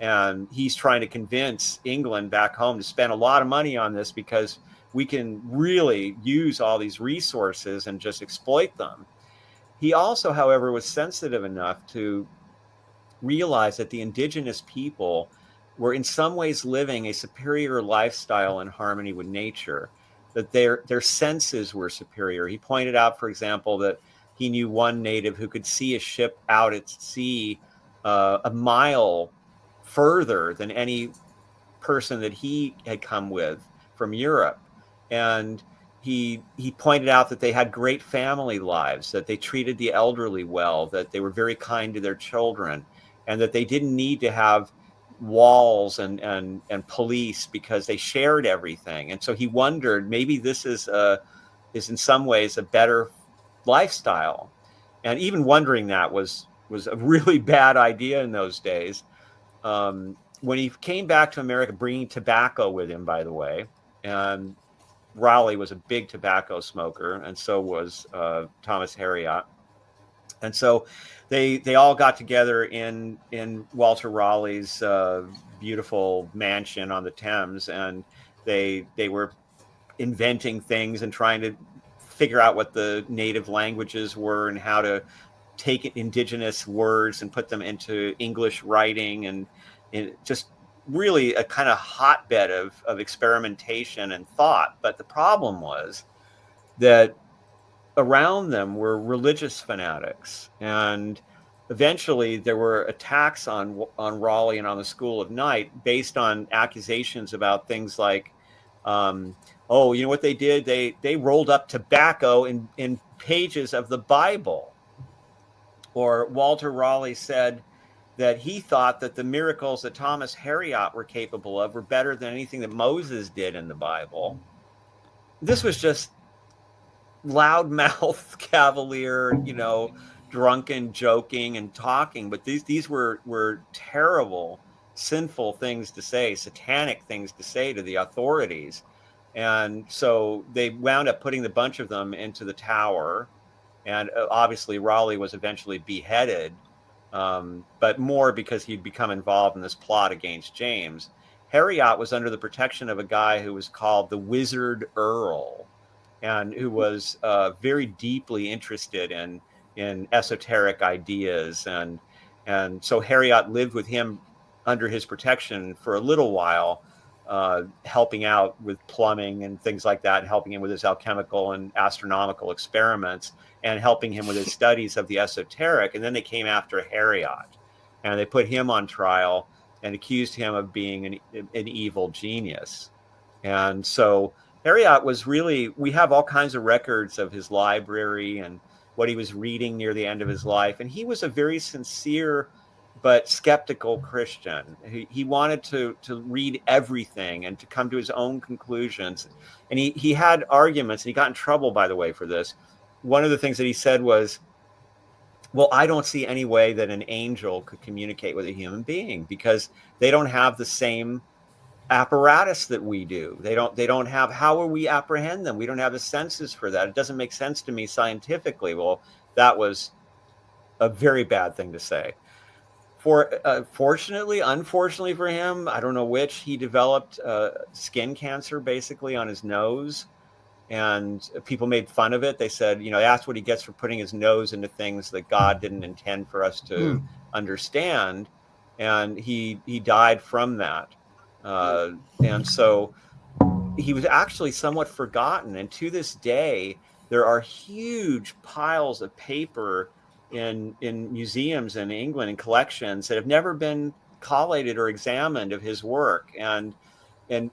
And he's trying to convince England back home to spend a lot of money on this because we can really use all these resources and just exploit them. He also, however, was sensitive enough to realize that the indigenous people were in some ways living a superior lifestyle in harmony with nature, that their senses were superior. He pointed out, for example, that he knew one native who could see a ship out at sea a mile further than any person that he had come with from Europe. And he pointed out that they had great family lives, that they treated the elderly well, that they were very kind to their children, and that they didn't need to have walls and police because they shared everything. And so he wondered, maybe this is in some ways a better lifestyle. And even wondering that was a really bad idea in those days. When he came back to America, bringing tobacco with him, by the way, and Raleigh was a big tobacco smoker, and so was Thomas Harriot. And so they all got together in Walter Raleigh's beautiful mansion on the Thames, and they were inventing things and trying to figure out what the native languages were and how to take indigenous words and put them into English writing, and just really a kind of hotbed of experimentation and thought. But the problem was that around them were religious fanatics, and eventually there were attacks on Raleigh and on the School of Night based on accusations about things like, oh, you know what they did? They rolled up tobacco in pages of the Bible. Or Walter Raleigh said that he thought that the miracles that Thomas Harriot were capable of were better than anything that Moses did in the Bible. This was just loudmouth, cavalier, drunken, joking, and talking. But these were terrible, sinful things to say, satanic things to say to the authorities. And so they wound up putting a bunch of them into the Tower. And obviously Raleigh was eventually beheaded, but more because he'd become involved in this plot against James. Harriot was under the protection of a guy who was called the Wizard Earl, and who was very deeply interested in esoteric ideas. And so Harriot lived with him under his protection for a little while, helping out with plumbing and things like that, and helping him with his alchemical and astronomical experiments, and helping him with his studies of the esoteric. And then they came after Harriot, and they put him on trial and accused him of being an evil genius. And so Harriot was really, we have all kinds of records of his library and what he was reading near the end of his life. And he was a very sincere but skeptical Christian. He wanted to read everything and to come to his own conclusions. And he had arguments, and he got in trouble, by the way, for this. One of the things that he said was, well, I don't see any way that an angel could communicate with a human being, because they don't have the same apparatus that we do. They don't have, how will we apprehend them? We don't have the senses for that. It doesn't make sense to me scientifically. Well, that was a very bad thing to say. Unfortunately for him, I don't know which, he developed skin cancer basically on his nose, and people made fun of it. They said, that's what he gets for putting his nose into things that God didn't intend for us to understand. And he died from that. And so he was actually somewhat forgotten. And to this day, there are huge piles of paper in museums in England and collections that have never been collated or examined of his work. And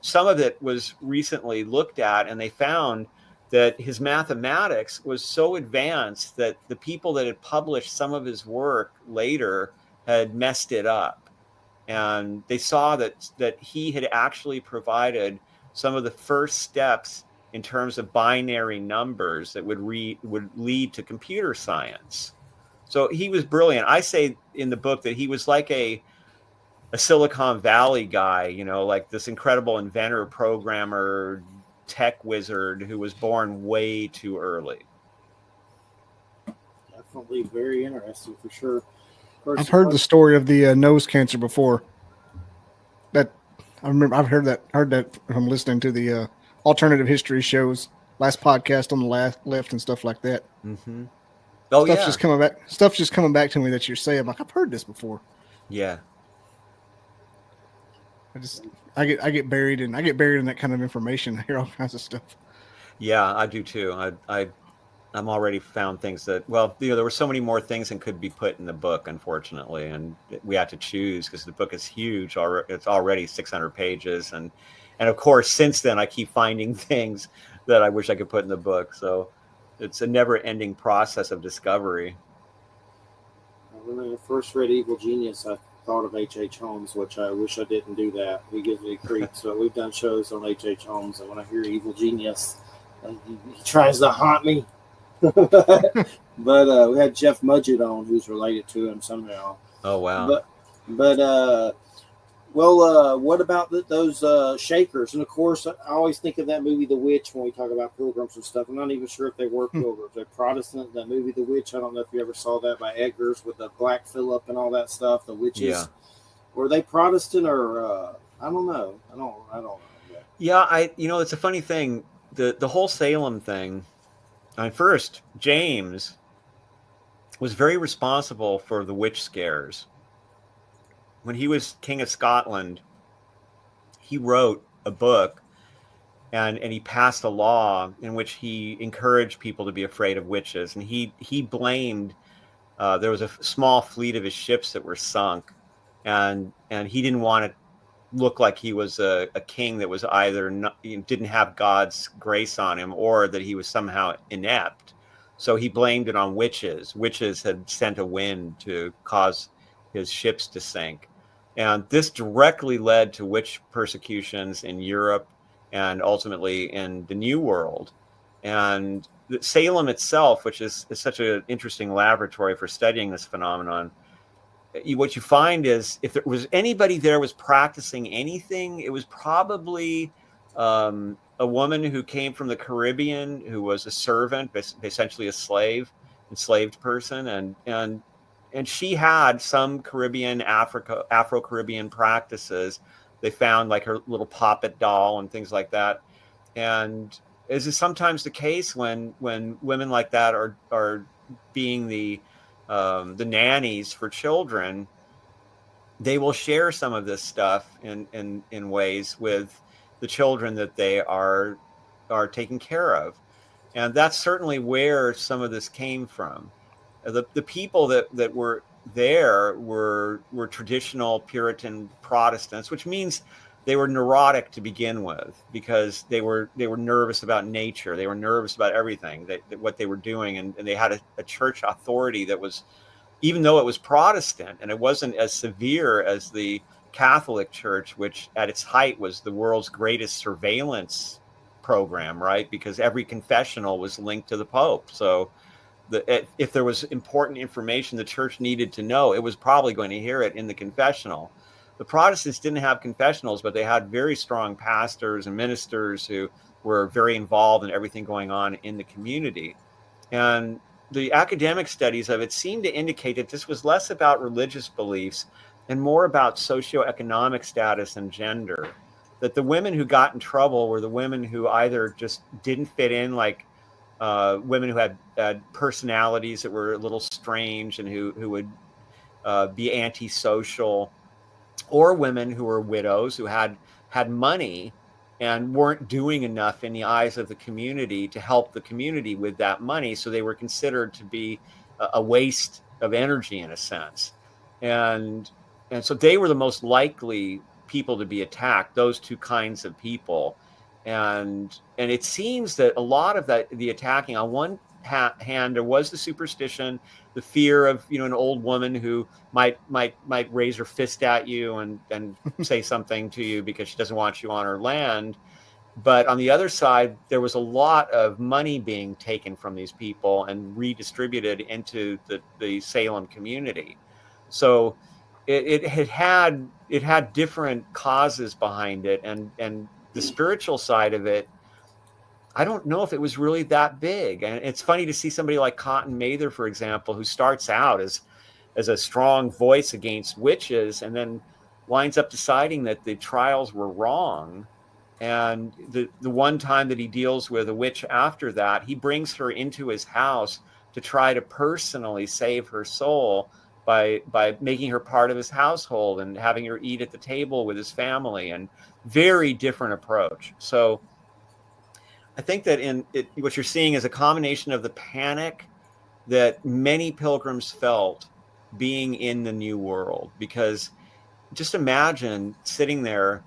some of it was recently looked at, and they found that his mathematics was so advanced that the people that had published some of his work later had messed it up. And they saw that he had actually provided some of the first steps in terms of binary numbers that would lead to computer science. So he was brilliant. I say in the book that he was like a Silicon Valley guy, like this incredible inventor, programmer, tech wizard who was born way too early. Definitely very interesting for sure. I've heard the story of the nose cancer before. That I remember. I've heard that from listening to the alternative history shows, last podcast on the left and stuff like that. Mm-hmm. Oh, Stuff's just coming back to me that you're saying. Like, I've heard this before. Yeah. I get buried in that kind of information. I hear all kinds of stuff. Yeah, I do too. I'm already found things that, there were so many more things than could be put in the book, unfortunately, and we had to choose because the book is huge. It's already 600 pages, and of course, since then, I keep finding things that I wish I could put in the book. So it's a never-ending process of discovery. When I first read Evil Genius, I thought of H.H. Holmes, which I wish I didn't do that. He gives me creeps. So we've done shows on H.H. Holmes, and when I hear Evil Genius, he tries to haunt me. But we had Jeff Mudgett on, who's related to him somehow. Oh, wow. But what about those Shakers? And of course, I always think of that movie The Witch when we talk about pilgrims and stuff. I'm not even sure if they were pilgrims. They're Protestant. That movie The Witch, I don't know if you ever saw that, by Eggers, with the Black Phillip and all that stuff. The witches. Yeah. Were they Protestant or I don't know. I don't know. Yeah, it's a funny thing. The whole Salem thing, And first, James was very responsible for the witch scares. When he was King of Scotland, he wrote a book and he passed a law in which he encouraged people to be afraid of witches. And he blamed, there was a small fleet of his ships that were sunk, and he didn't want to look like he was a king that was either didn't have God's grace on him, or that he was somehow inept. So he blamed it on witches. Witches had sent a wind to cause his ships to sink. And this directly led to witch persecutions in Europe and ultimately in the New World. And Salem itself, which is such an interesting laboratory for studying this phenomenon, what you find is if there was anybody there was practicing anything, it was probably a woman who came from the Caribbean who was a servant, essentially a enslaved person, and she had some Caribbean, Afro-Caribbean practices. They found like her little puppet doll and things like that. And as is sometimes the case when women like that are being the nannies for children, they will share some of this stuff in ways with the children that they are taking care of. And that's certainly where some of this came from. The people that were there were traditional Puritan Protestants, which means they were neurotic to begin with, because they were nervous about nature. They were nervous about everything that what they were doing, and they had a church authority that was, even though it was Protestant and it wasn't as severe as the Catholic Church, which at its height was the world's greatest surveillance program, right? Because every confessional was linked to the Pope. So if there was important information the church needed to know, it was probably going to hear it in the confessional. The Protestants didn't have confessionals, but they had very strong pastors and ministers who were very involved in everything going on in the community. And the academic studies of it seem to indicate that this was less about religious beliefs and more about socioeconomic status and gender. That the women who got in trouble were the women who either just didn't fit in, like women who had personalities that were a little strange and who would be antisocial, or women who were widows who had money and weren't doing enough in the eyes of the community to help the community with that money. So they were considered to be a waste of energy in a sense. And so they were the most likely people to be attacked, those two kinds of people. And it seems that a lot of the attacking, on one hand, there was the superstition, the fear of, an old woman who might raise her fist at you and say something to you because she doesn't want you on her land. But on the other side, there was a lot of money being taken from these people and redistributed into the Salem community. So it had different causes behind it, and the spiritual side of it, I don't know if it was really that big. And it's funny to see somebody like Cotton Mather, for example, who starts out as a strong voice against witches and then winds up deciding that the trials were wrong. And the one time that he deals with a witch after that, he brings her into his house to try to personally save her soul by making her part of his household and having her eat at the table with his family, and very different approach. So I think that what you're seeing is a combination of the panic that many pilgrims felt being in the New World, because just imagine sitting there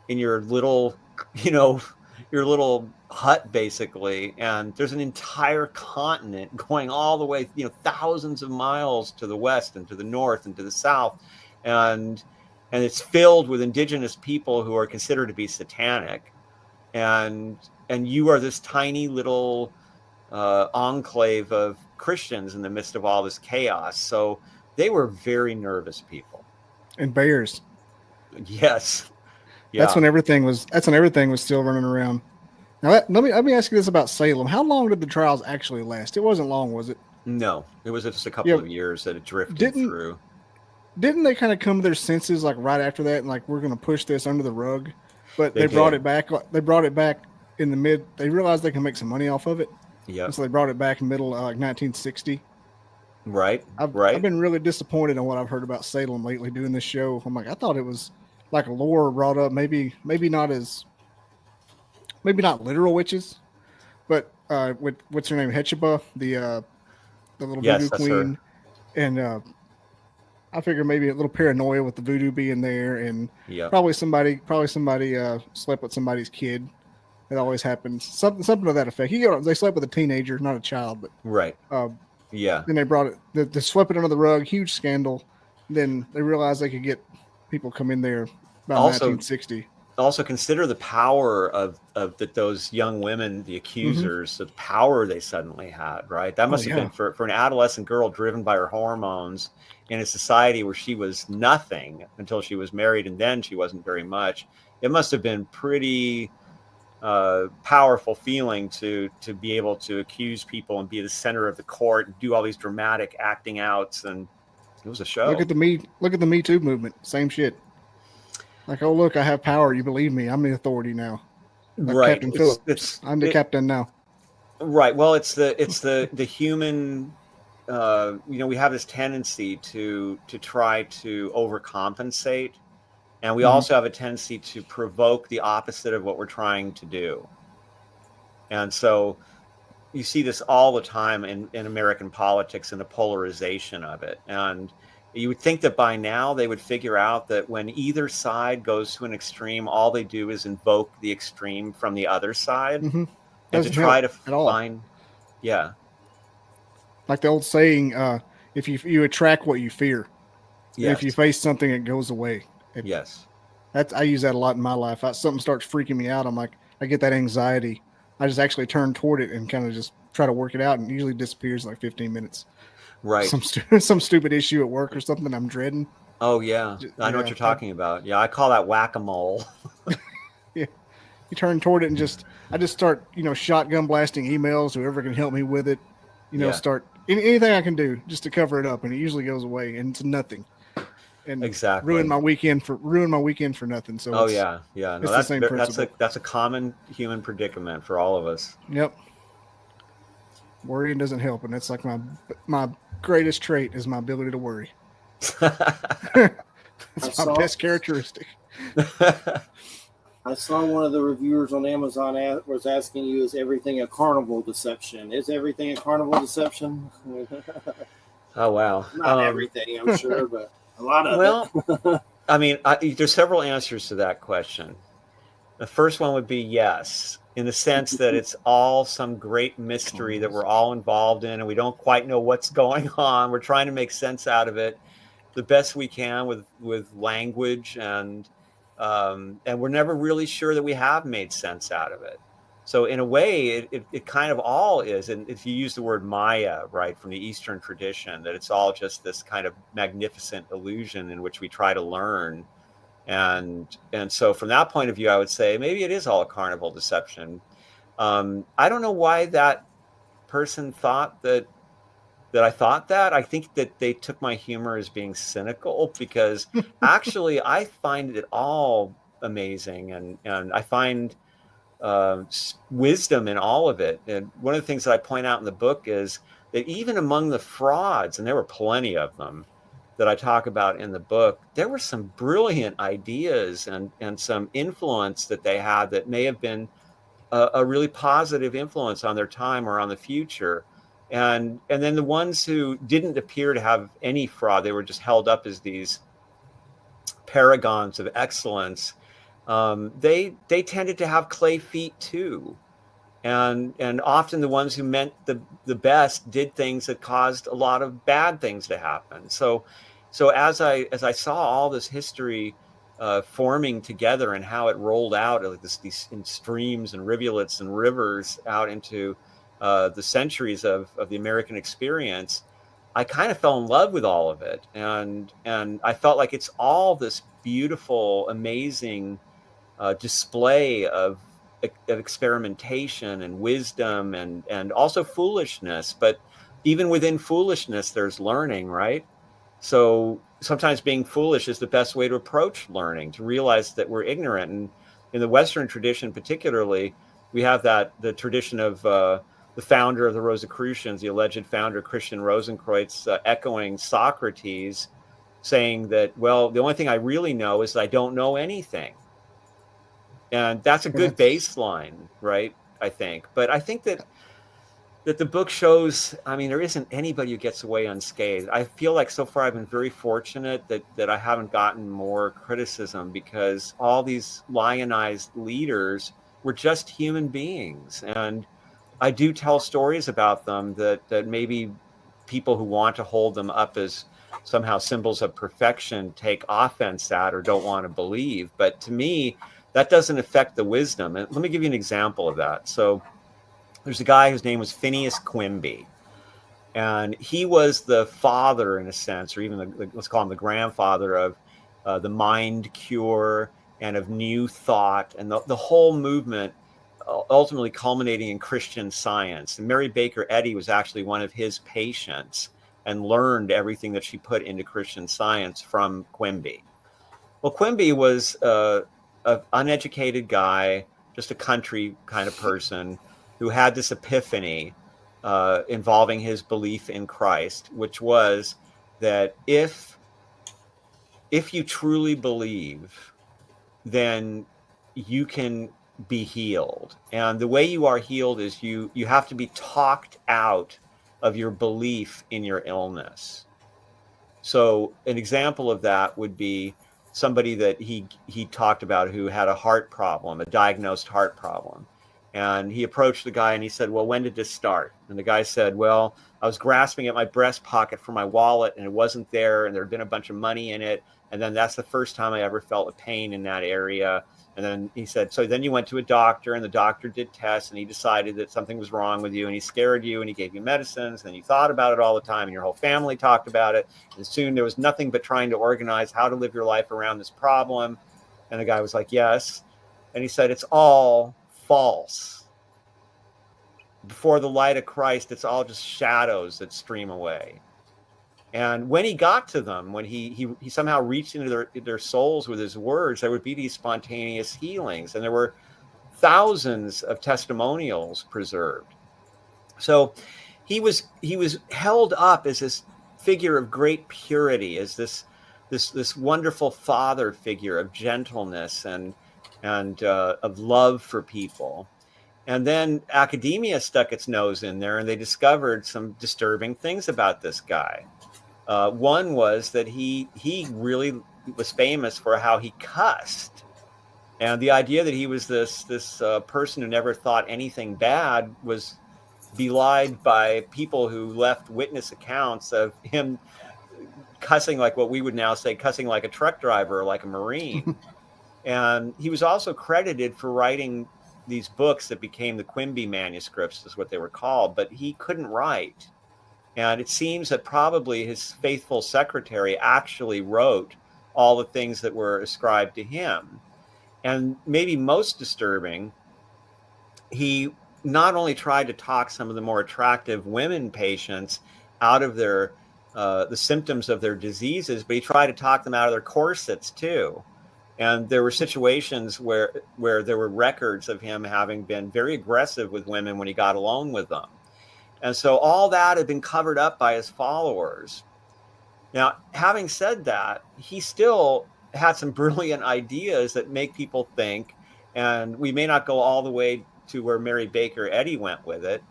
in your little, your little hut basically, and there's an entire continent going all the way, thousands of miles to the west and to the north and to the south, and it's filled with indigenous people who are considered to be satanic, and you are this tiny little enclave of Christians in the midst of all this chaos. So they were very nervous people. And bears. Yes. Yeah. That's when everything was still running around. Now let me ask you this about Salem. How long did the trials actually last? It wasn't long, was it? No, it was just a couple of years that it drifted through. Didn't they kind of come to their senses like right after that, and like, we're going to push this under the rug? But they brought it back. They brought it back in the mid. They realized they can make some money off of it. Yeah. And so they brought it back in middle like 1960. Right. I've Right. been really disappointed in what I've heard about Salem lately doing this show. I'm like, I thought it was like a lore brought up, maybe not literal witches, but with what's her name, Hechuba, the little Yes, voodoo that's her. queen, and I figure maybe a little paranoia with the voodoo being there, and Yeah. probably somebody slept with somebody's kid. It always happens, something to that effect. They slept with a teenager, not a child, but Right. uh, Yeah. then they brought it, they swept it under the rug, huge scandal. Then they realized they could get people come in there about Also, 1960. also consider the power of that those young women, the Mm-hmm. accusers, the power they suddenly had, right? That Oh must have been yeah, for an adolescent girl driven by her hormones in a society where she was nothing until she was married, and then she wasn't very much. It must have been pretty powerful feeling to be able to accuse people and be the center of the court and do all these dramatic acting outs, and it was a show. look at the Me Too movement. Same shit. Like, oh look, I have power. You believe me? I'm the authority now. Like Right. Captain It's Phillips. I'm the captain now. right. Well, it's the human. We have this tendency to try to overcompensate, and we Mm-hmm. also have a tendency to provoke the opposite of what we're trying to do. And so you see this all the time in American politics and the polarization of it. And you would think that by now they would figure out that when either side goes to an extreme, all they do is invoke the extreme from the other side Mm-hmm. and to Doesn't try help to at all. find, yeah, Like the old saying, if you attract what you fear, and if you yes, face something, it goes away. yes, I use that a lot in my life. Something starts freaking me out. I'm like, I get that anxiety. I just actually turn toward it and kind of just try to work it out, and it usually disappears in like 15 minutes. right. Some stupid issue at work or something I'm dreading. Oh, yeah, I know what Yeah, you're talking about. Yeah, I call that whack-a-mole. yeah. You turn toward it and I just start shotgun blasting emails. Whoever can help me with it, Yeah, start anything I can do just to cover it up, and it usually goes away, and it's nothing. And ruin exactly. my weekend for nothing. So Oh, yeah, yeah. No, it's the same principle. that's a common human predicament for all of us. Yep. Worrying doesn't help, and that's like my greatest trait is my ability to worry. It's my best characteristic. I saw one of the reviewers on Amazon was asking you, is everything a carnival deception? Is everything a carnival deception? Oh, wow. Not everything, I'm sure, but a lot of Well, I mean, there's several answers to that question. The first one would be yes, in the sense that it's all some great mystery that we're all involved in, and we don't quite know what's going on. We're trying to make sense out of it the best we can with language, and we're never really sure that we have made sense out of it. So in a way, it kind of all is, and if you use the word Maya, right, from the Eastern tradition, that it's all just this kind of magnificent illusion in which we try to learn. And so from that point of view, I would say maybe it is all a carnival deception. I don't know why that person thought that I thought that. I think that they took my humor as being cynical, because actually I find it all amazing, and I find wisdom in all of it. And one of the things that I point out in the book is that even among the frauds, and there were plenty of them that I talk about in the book, there were some brilliant ideas and some influence that they had that may have been a really positive influence on their time or on the future. And then the ones who didn't appear to have any fraud, they were just held up as these paragons of excellence. They tended to have clay feet too, and often the ones who meant the best did things that caused a lot of bad things to happen. So as I saw all this history forming together and how it rolled out like these in streams and rivulets and rivers out into the centuries of the American experience, I kind of fell in love with all of it, and I felt like it's all this beautiful, amazing display of experimentation and wisdom and also foolishness. But even within foolishness, there's learning, right? So sometimes being foolish is the best way to approach learning, to realize that we're ignorant. And in the Western tradition, particularly, we have the tradition of the founder of the Rosicrucians, the alleged founder, Christian Rosenkreuz, echoing Socrates, saying that, well, the only thing I really know is that I don't know anything. And that's a good baseline, right? I think. But I think that the book shows, I mean, there isn't anybody who gets away unscathed. I feel like so far I've been very fortunate that I haven't gotten more criticism, because all these lionized leaders were just human beings. And I do tell stories about them that maybe people who want to hold them up as somehow symbols of perfection take offense at or don't want to believe. But to me, that doesn't affect the wisdom. And let me give you an example of that. So there's a guy whose name was Phineas Quimby, and he was the father, in a sense, or even let's call him the grandfather of the mind cure and of new thought and the whole movement, ultimately culminating in Christian Science. And Mary Baker Eddy was actually one of his patients and learned everything that she put into Christian Science from Quimby. Well, Quimby was an uneducated guy, just a country kind of person, who had this epiphany involving his belief in Christ, which was that if you truly believe, then you can be healed. And the way you are healed is you have to be talked out of your belief in your illness. So an example of that would be somebody that he talked about who had a heart problem, a diagnosed heart problem. And he approached the guy and he said, well, when did this start? And the guy said, well, I was grasping at my breast pocket for my wallet and it wasn't there, and there had been a bunch of money in it. And then that's the first time I ever felt a pain in that area. And then he said, so then you went to a doctor, and the doctor did tests, and he decided that something was wrong with you, and he scared you, and he gave you medicines, and you thought about it all the time, and your whole family talked about it. And soon there was nothing but trying to organize how to live your life around this problem. And the guy was like, yes. And he said, it's all false. Before the light of Christ, it's all just shadows that stream away. And when he got to them, when he somehow reached into their souls with his words, there would be these spontaneous healings. And there were thousands of testimonials preserved. So he was held up as this figure of great purity, as this wonderful father figure of gentleness and of love for people. And then academia stuck its nose in there, and they discovered some disturbing things about this guy. One was that he really was famous for how he cussed. And the idea that he was this person who never thought anything bad was belied by people who left witness accounts of him cussing like what we would now say, cussing like a truck driver or like a Marine. And he was also credited for writing these books that became the Quimby manuscripts, is what they were called, but he couldn't write. And it seems that probably his faithful secretary actually wrote all the things that were ascribed to him. And maybe most disturbing, he not only tried to talk some of the more attractive women patients out of their the symptoms of their diseases, but he tried to talk them out of their corsets too. And there were situations where there were records of him having been very aggressive with women when he got alone with them. And so all that had been covered up by his followers. Now, having said that, he still had some brilliant ideas that make people think. And we may not go all the way to where Mary Baker Eddy went with it,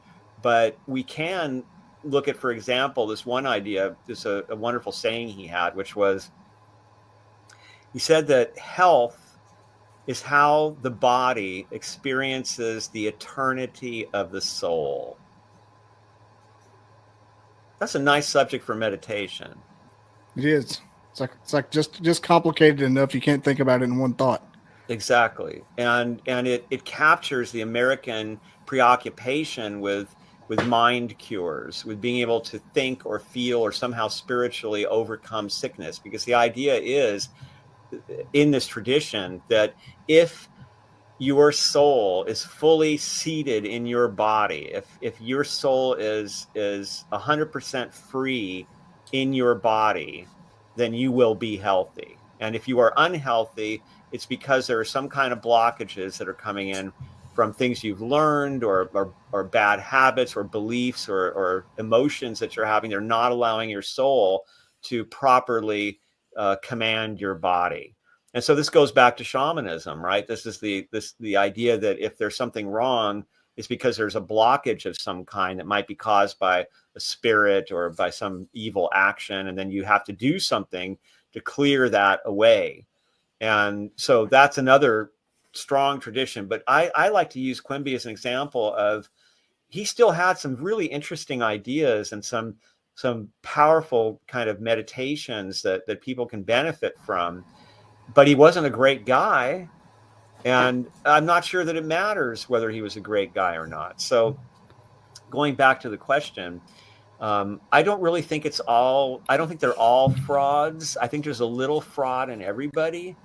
but we can look at, for example, this one idea, this a wonderful saying he had, which was, he said that health is how the body experiences the eternity of the soul. That's a nice subject for meditation. It is. It's like just complicated enough you can't think about it in one thought. Exactly. And it captures the American preoccupation with mind cures, with being able to think or feel or somehow spiritually overcome sickness. Because the idea is, in this tradition, that if your soul is fully seated in your body, if your soul is 100% free in your body, then you will be healthy. And if you are unhealthy, it's because there are some kind of blockages that are coming in from things you've learned or bad habits or beliefs or emotions that you're having. They're not allowing your soul to properly command your body. And so this goes back to shamanism, right? This is the idea that if there's something wrong, it's because there's a blockage of some kind that might be caused by a spirit or by some evil action. And then you have to do something to clear that away. And so that's another strong tradition. But I like to use Quimby as an example of, he still had some really interesting ideas and some powerful kind of meditations that people can benefit from. But he wasn't a great guy. And I'm not sure that it matters whether he was a great guy or not. So going back to the question, I don't really think I don't think they're all frauds. I think there's a little fraud in everybody.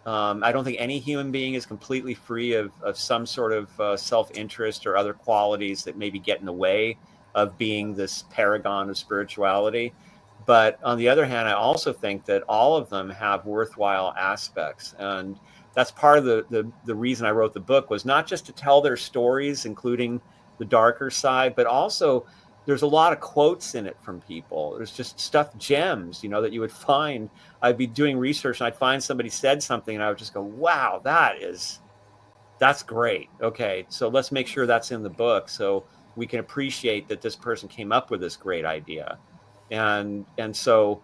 I don't think any human being is completely free of some sort of self-interest or other qualities that maybe get in the way of being this paragon of spirituality. But on the other hand, I also think that all of them have worthwhile aspects. And that's part of the reason I wrote the book, was not just to tell their stories, including the darker side, but also there's a lot of quotes in it from people. There's just stuff, gems, that you would find. I'd be doing research and I'd find somebody said something and I would just go, wow, that's great. Okay, so let's make sure that's in the book so we can appreciate that this person came up with this great idea. And so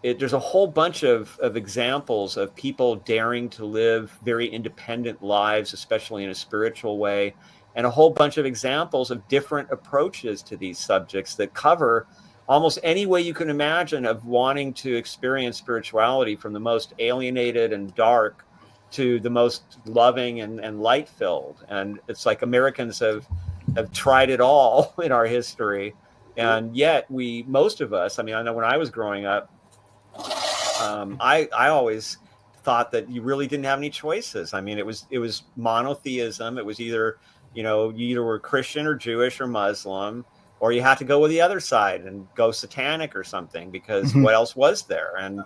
there's a whole bunch of examples of people daring to live very independent lives, especially in a spiritual way, and a whole bunch of examples of different approaches to these subjects that cover almost any way you can imagine of wanting to experience spirituality, from the most alienated and dark to the most loving and light-filled. And it's like Americans have tried it all in our history. And yet most of us, I know when I was growing up, I always thought that you really didn't have any choices. It was monotheism. It was either, you either were Christian or Jewish or Muslim, or you had to go with the other side and go satanic or something, because what else was there? And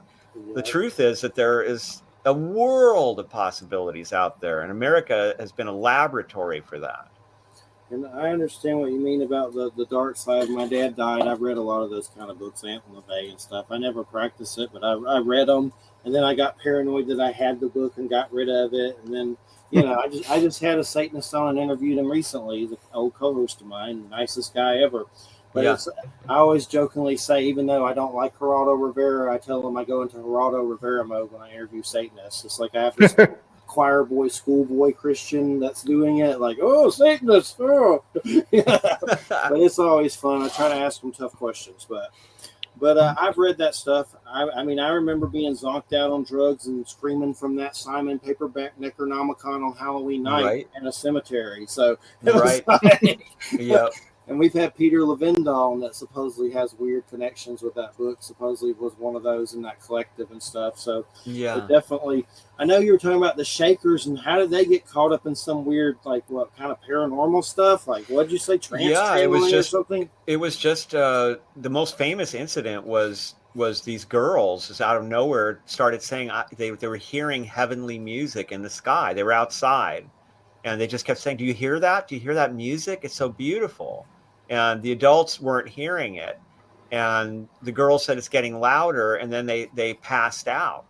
the truth is that there is a world of possibilities out there, and America has been a laboratory for that. And I understand what you mean about the dark side. My dad died. I've read a lot of those kind of books, Ant LaVey and stuff. I never practiced it, but I read them. And then I got paranoid that I had the book and got rid of it. And then, I just had a Satanist on and interviewed him recently. He's an old co-host of mine, nicest guy ever. But I always jokingly say, even though I don't like Geraldo Rivera, I tell him I go into Geraldo Rivera mode when I interview Satanists. It's like I have this choir boy, schoolboy Christian that's doing it, like, oh, Satanist, oh. But it's always fun. I try to ask them tough questions, but I've read that stuff. I remember being zonked out on drugs and screaming from that Simon paperback Necronomicon on Halloween night in a cemetery. So it was like, and we've had Peter Levine on that supposedly has weird connections with that book. Supposedly was one of those in that collective and stuff. So definitely. I know you were talking about the Shakers, and how did they get caught up in some weird, like, what kind of paranormal stuff? Like, what did you say, it was just or something? It was just the most famous incident was these girls just out of nowhere started saying they were hearing heavenly music in the sky. They were outside, and they just kept saying, "Do you hear that? Do you hear that music? It's so beautiful." And the adults weren't hearing it. And the girls said it's getting louder, and then they passed out.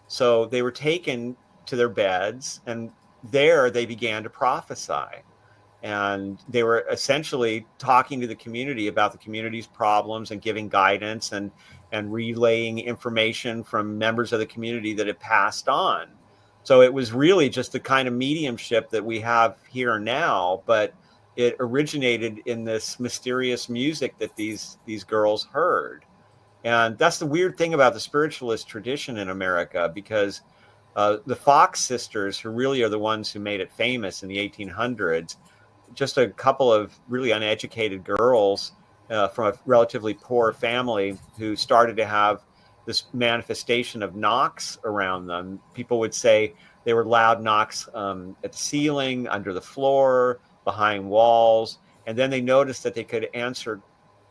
So they were taken to their beds, and there they began to prophesy. And they were essentially talking to the community about the community's problems and giving guidance and relaying information from members of the community that had passed on. So it was really just the kind of mediumship that we have here now, but it originated in this mysterious music that these girls heard. And that's the weird thing about the spiritualist tradition in America, because the Fox sisters, who really are the ones who made it famous in the 1800s, just a couple of really uneducated girls from a relatively poor family who started to have this manifestation of knocks around them. People would say they were loud knocks at the ceiling, under the floor, behind walls. And then they noticed that they could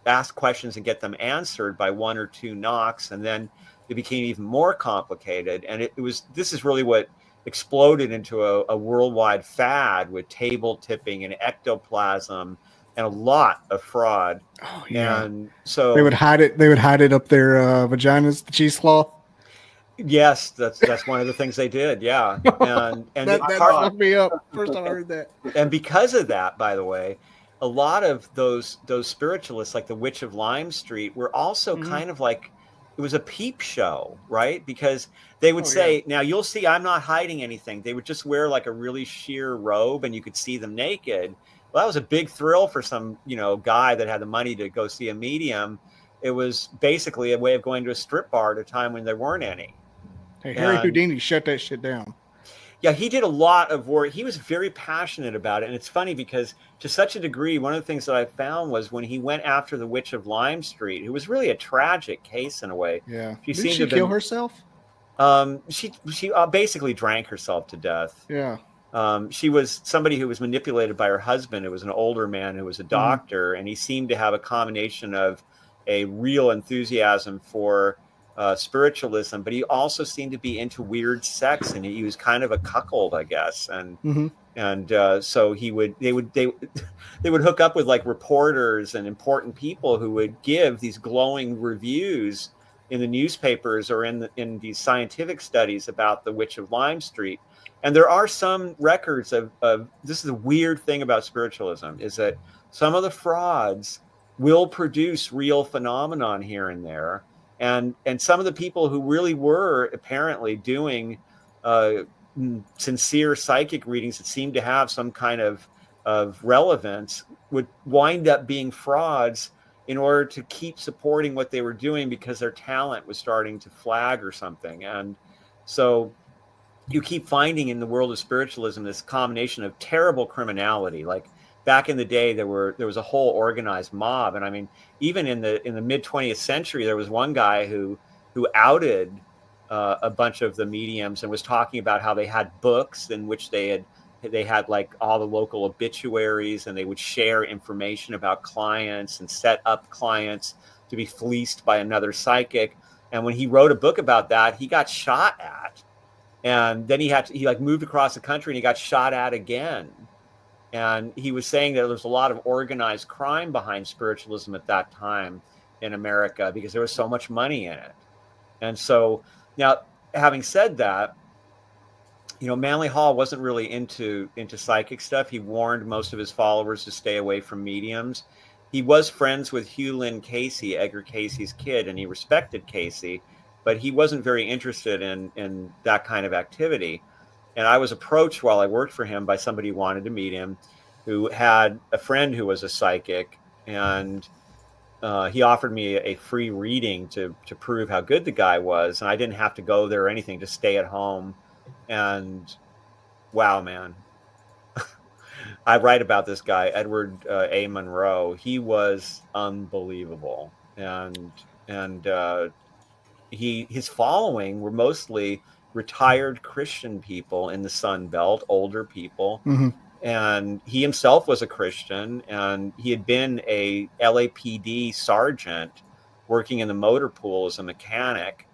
ask questions and get them answered by one or two knocks. And then it became even more complicated. And this is really what exploded into a worldwide fad with table tipping and ectoplasm and a lot of fraud. Oh, yeah. And so they would hide it. They would hide it up their vaginas, the cheesecloth. yes, that's one of the things they did. Yeah. And that fucked me up. First time I heard that. And because of that, by the way, a lot of those spiritualists, like the Witch of Lime Street, were also kind of like, it was a peep show, right? Because they would say, now you'll see I'm not hiding anything. They would just wear like a really sheer robe and you could see them naked. Well, that was a big thrill for some, guy that had the money to go see a medium. It was basically a way of going to a strip bar at a time when there weren't any. Hey, Harry Houdini shut that shit down. Yeah, he did a lot of work. He was very passionate about it. And it's funny because to such a degree, one of the things that I found was when he went after the Witch of Lime Street, it was really a tragic case in a way. Yeah. Did she kill herself? She basically drank herself to death. Yeah. She was somebody who was manipulated by her husband. It was an older man who was a doctor, and he seemed to have a combination of a real enthusiasm for spiritualism, but he also seemed to be into weird sex, and he was kind of a cuckold, I guess. And so they would hook up with like reporters and important people who would give these glowing reviews in the newspapers or in these scientific studies about the Witch of Lime Street. And there are some records of this is the weird thing about spiritualism, is that some of the frauds will produce real phenomenon here and there. And some of the people who really were apparently doing sincere psychic readings that seemed to have some kind of relevance would wind up being frauds in order to keep supporting what they were doing because their talent was starting to flag or something. And so you keep finding in the world of spiritualism this combination of terrible criminality. Like back in the day, there was a whole organized mob, and I mean, even in the mid 20th century, there was one guy who outed a bunch of the mediums and was talking about how they had books in which they had like all the local obituaries, and they would share information about clients and set up clients to be fleeced by another psychic. And when he wrote a book about that, he got shot at, and then he moved across the country and he got shot at again. And he was saying that there was a lot of organized crime behind spiritualism at that time in America because there was so much money in it. And so now, having said that, Manly Hall wasn't really into psychic stuff. He warned most of his followers to stay away from mediums. He was friends with Hugh Lynn Casey, Edgar Casey's kid, and he respected Casey, but he wasn't very interested in that kind of activity. And I was approached while I worked for him by somebody who wanted to meet him, who had a friend who was a psychic, and he offered me a free reading to prove how good the guy was. And I didn't have to go there or anything, just stay at home. And wow, man, I write about this guy, Edward A. Monroe. He was unbelievable. And his following were mostly retired Christian people in the Sun Belt, older people. And he himself was a Christian, and he had been a LAPD sergeant working in the motor pool as a mechanic,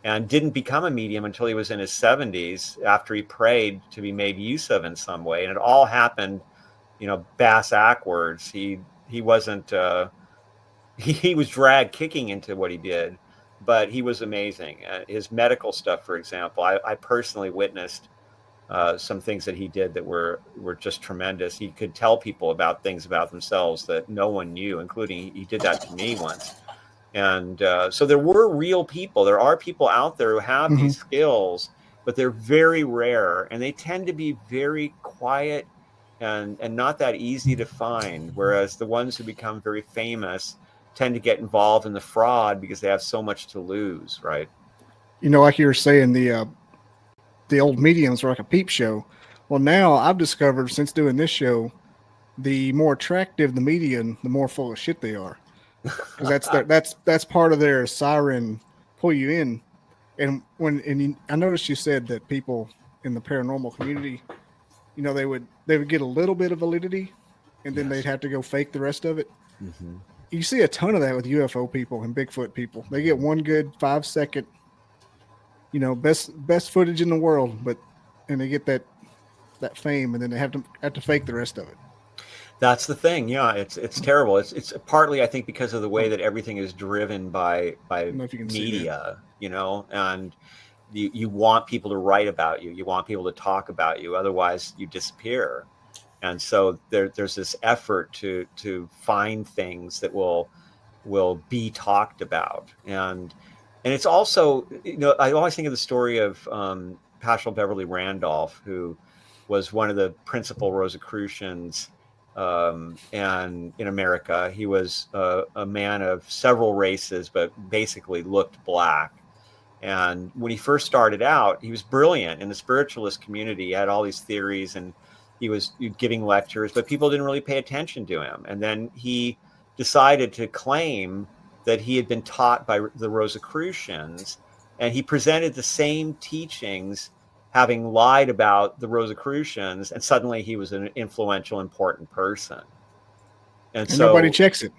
and didn't become a medium until he was in his 70s after he prayed to be made use of in some way. And it all happened, bass-ackwards. He wasn't, he was dragged kicking into what he did, but he was amazing. His medical stuff, for example, I personally witnessed some things that he did that were just tremendous. He could tell people about things about themselves that no one knew, including he did that to me once. And so there were real people. There are people out there who have these skills, but they're very rare, and they tend to be very quiet and not that easy to find. Whereas the ones who become very famous tend to get involved in the fraud because they have so much to lose, right? Like you were saying, the old mediums were like a peep show. Well, now I've discovered since doing this show, the more attractive the medium, the more full of shit they are. Because that's part of their siren pull you in. And I noticed you said that people in the paranormal community, they would get a little bit of validity, and then they'd have to go fake the rest of it. You see a ton of that with UFO people and Bigfoot people. They get one good 5-second, best footage in the world, but and they get that fame, and then they have to fake the rest of it. That's the thing. Yeah, it's terrible. It's partly, I think, because of the way that everything is driven by media, and you want people to write about you. You want people to talk about you. Otherwise, you disappear. And so there's this effort to find things that will be talked about. And it's also, I always think of the story of Paschal Beverly Randolph, who was one of the principal Rosicrucians and in America. He was a man of several races, but basically looked black. And when he first started out, he was brilliant in the spiritualist community. He had all these theories and he was giving lectures, but people didn't really pay attention to him. And then he decided to claim that he had been taught by the Rosicrucians, and he presented the same teachings, having lied about the Rosicrucians, and suddenly he was an influential, important person. And so nobody checks it.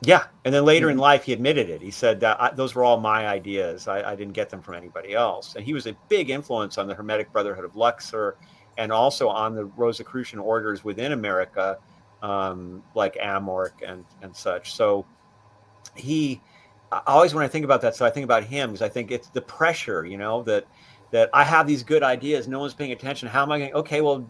Yeah. And then later in life, he admitted it. He said that those were all my ideas. I didn't get them from anybody else. And he was a big influence on the Hermetic Brotherhood of Luxor and also on the Rosicrucian orders within America, like Amorc and such. So always when I think about that, so I think about him because I think it's the pressure, that I have these good ideas. No one's paying attention. How am I going? Okay, well,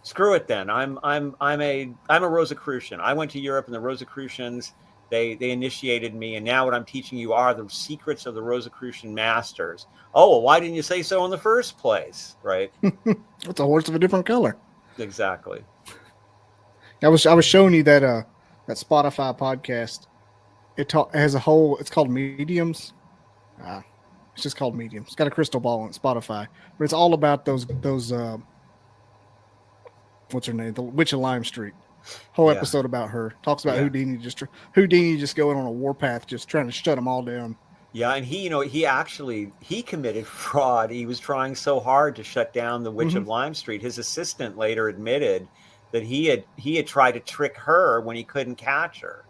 screw it then. I'm a Rosicrucian. I went to Europe, and the Rosicrucians they initiated me, and now what I'm teaching you are the secrets of the Rosicrucian masters. Oh, well, why didn't you say so in the first place? Right? It's a horse of a different color. Exactly. I was showing you that Spotify podcast. It has a whole. It's called Mediums. It's just called Mediums. It's got a crystal ball on Spotify, but it's all about those. What's her name? The Witch of Lime Street. Whole episode about her. Talks about Houdini just going on a warpath, just trying to shut them all down. Yeah, and he committed fraud. He was trying so hard to shut down the Witch of Lime Street. His assistant later admitted that he had tried to trick her when he couldn't catch her.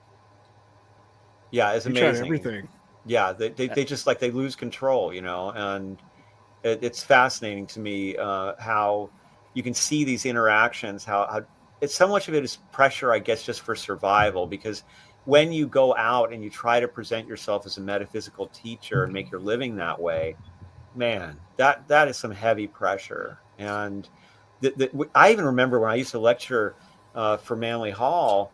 Yeah, it's amazing. Tried everything. Yeah, they just they lose control, and it's fascinating to me how you can see these interactions, how it's so much of it is pressure, I guess, just for survival, because when you go out and you try to present yourself as a metaphysical teacher and make your living that way, man, that is some heavy pressure. And I even remember when I used to lecture for Manly Hall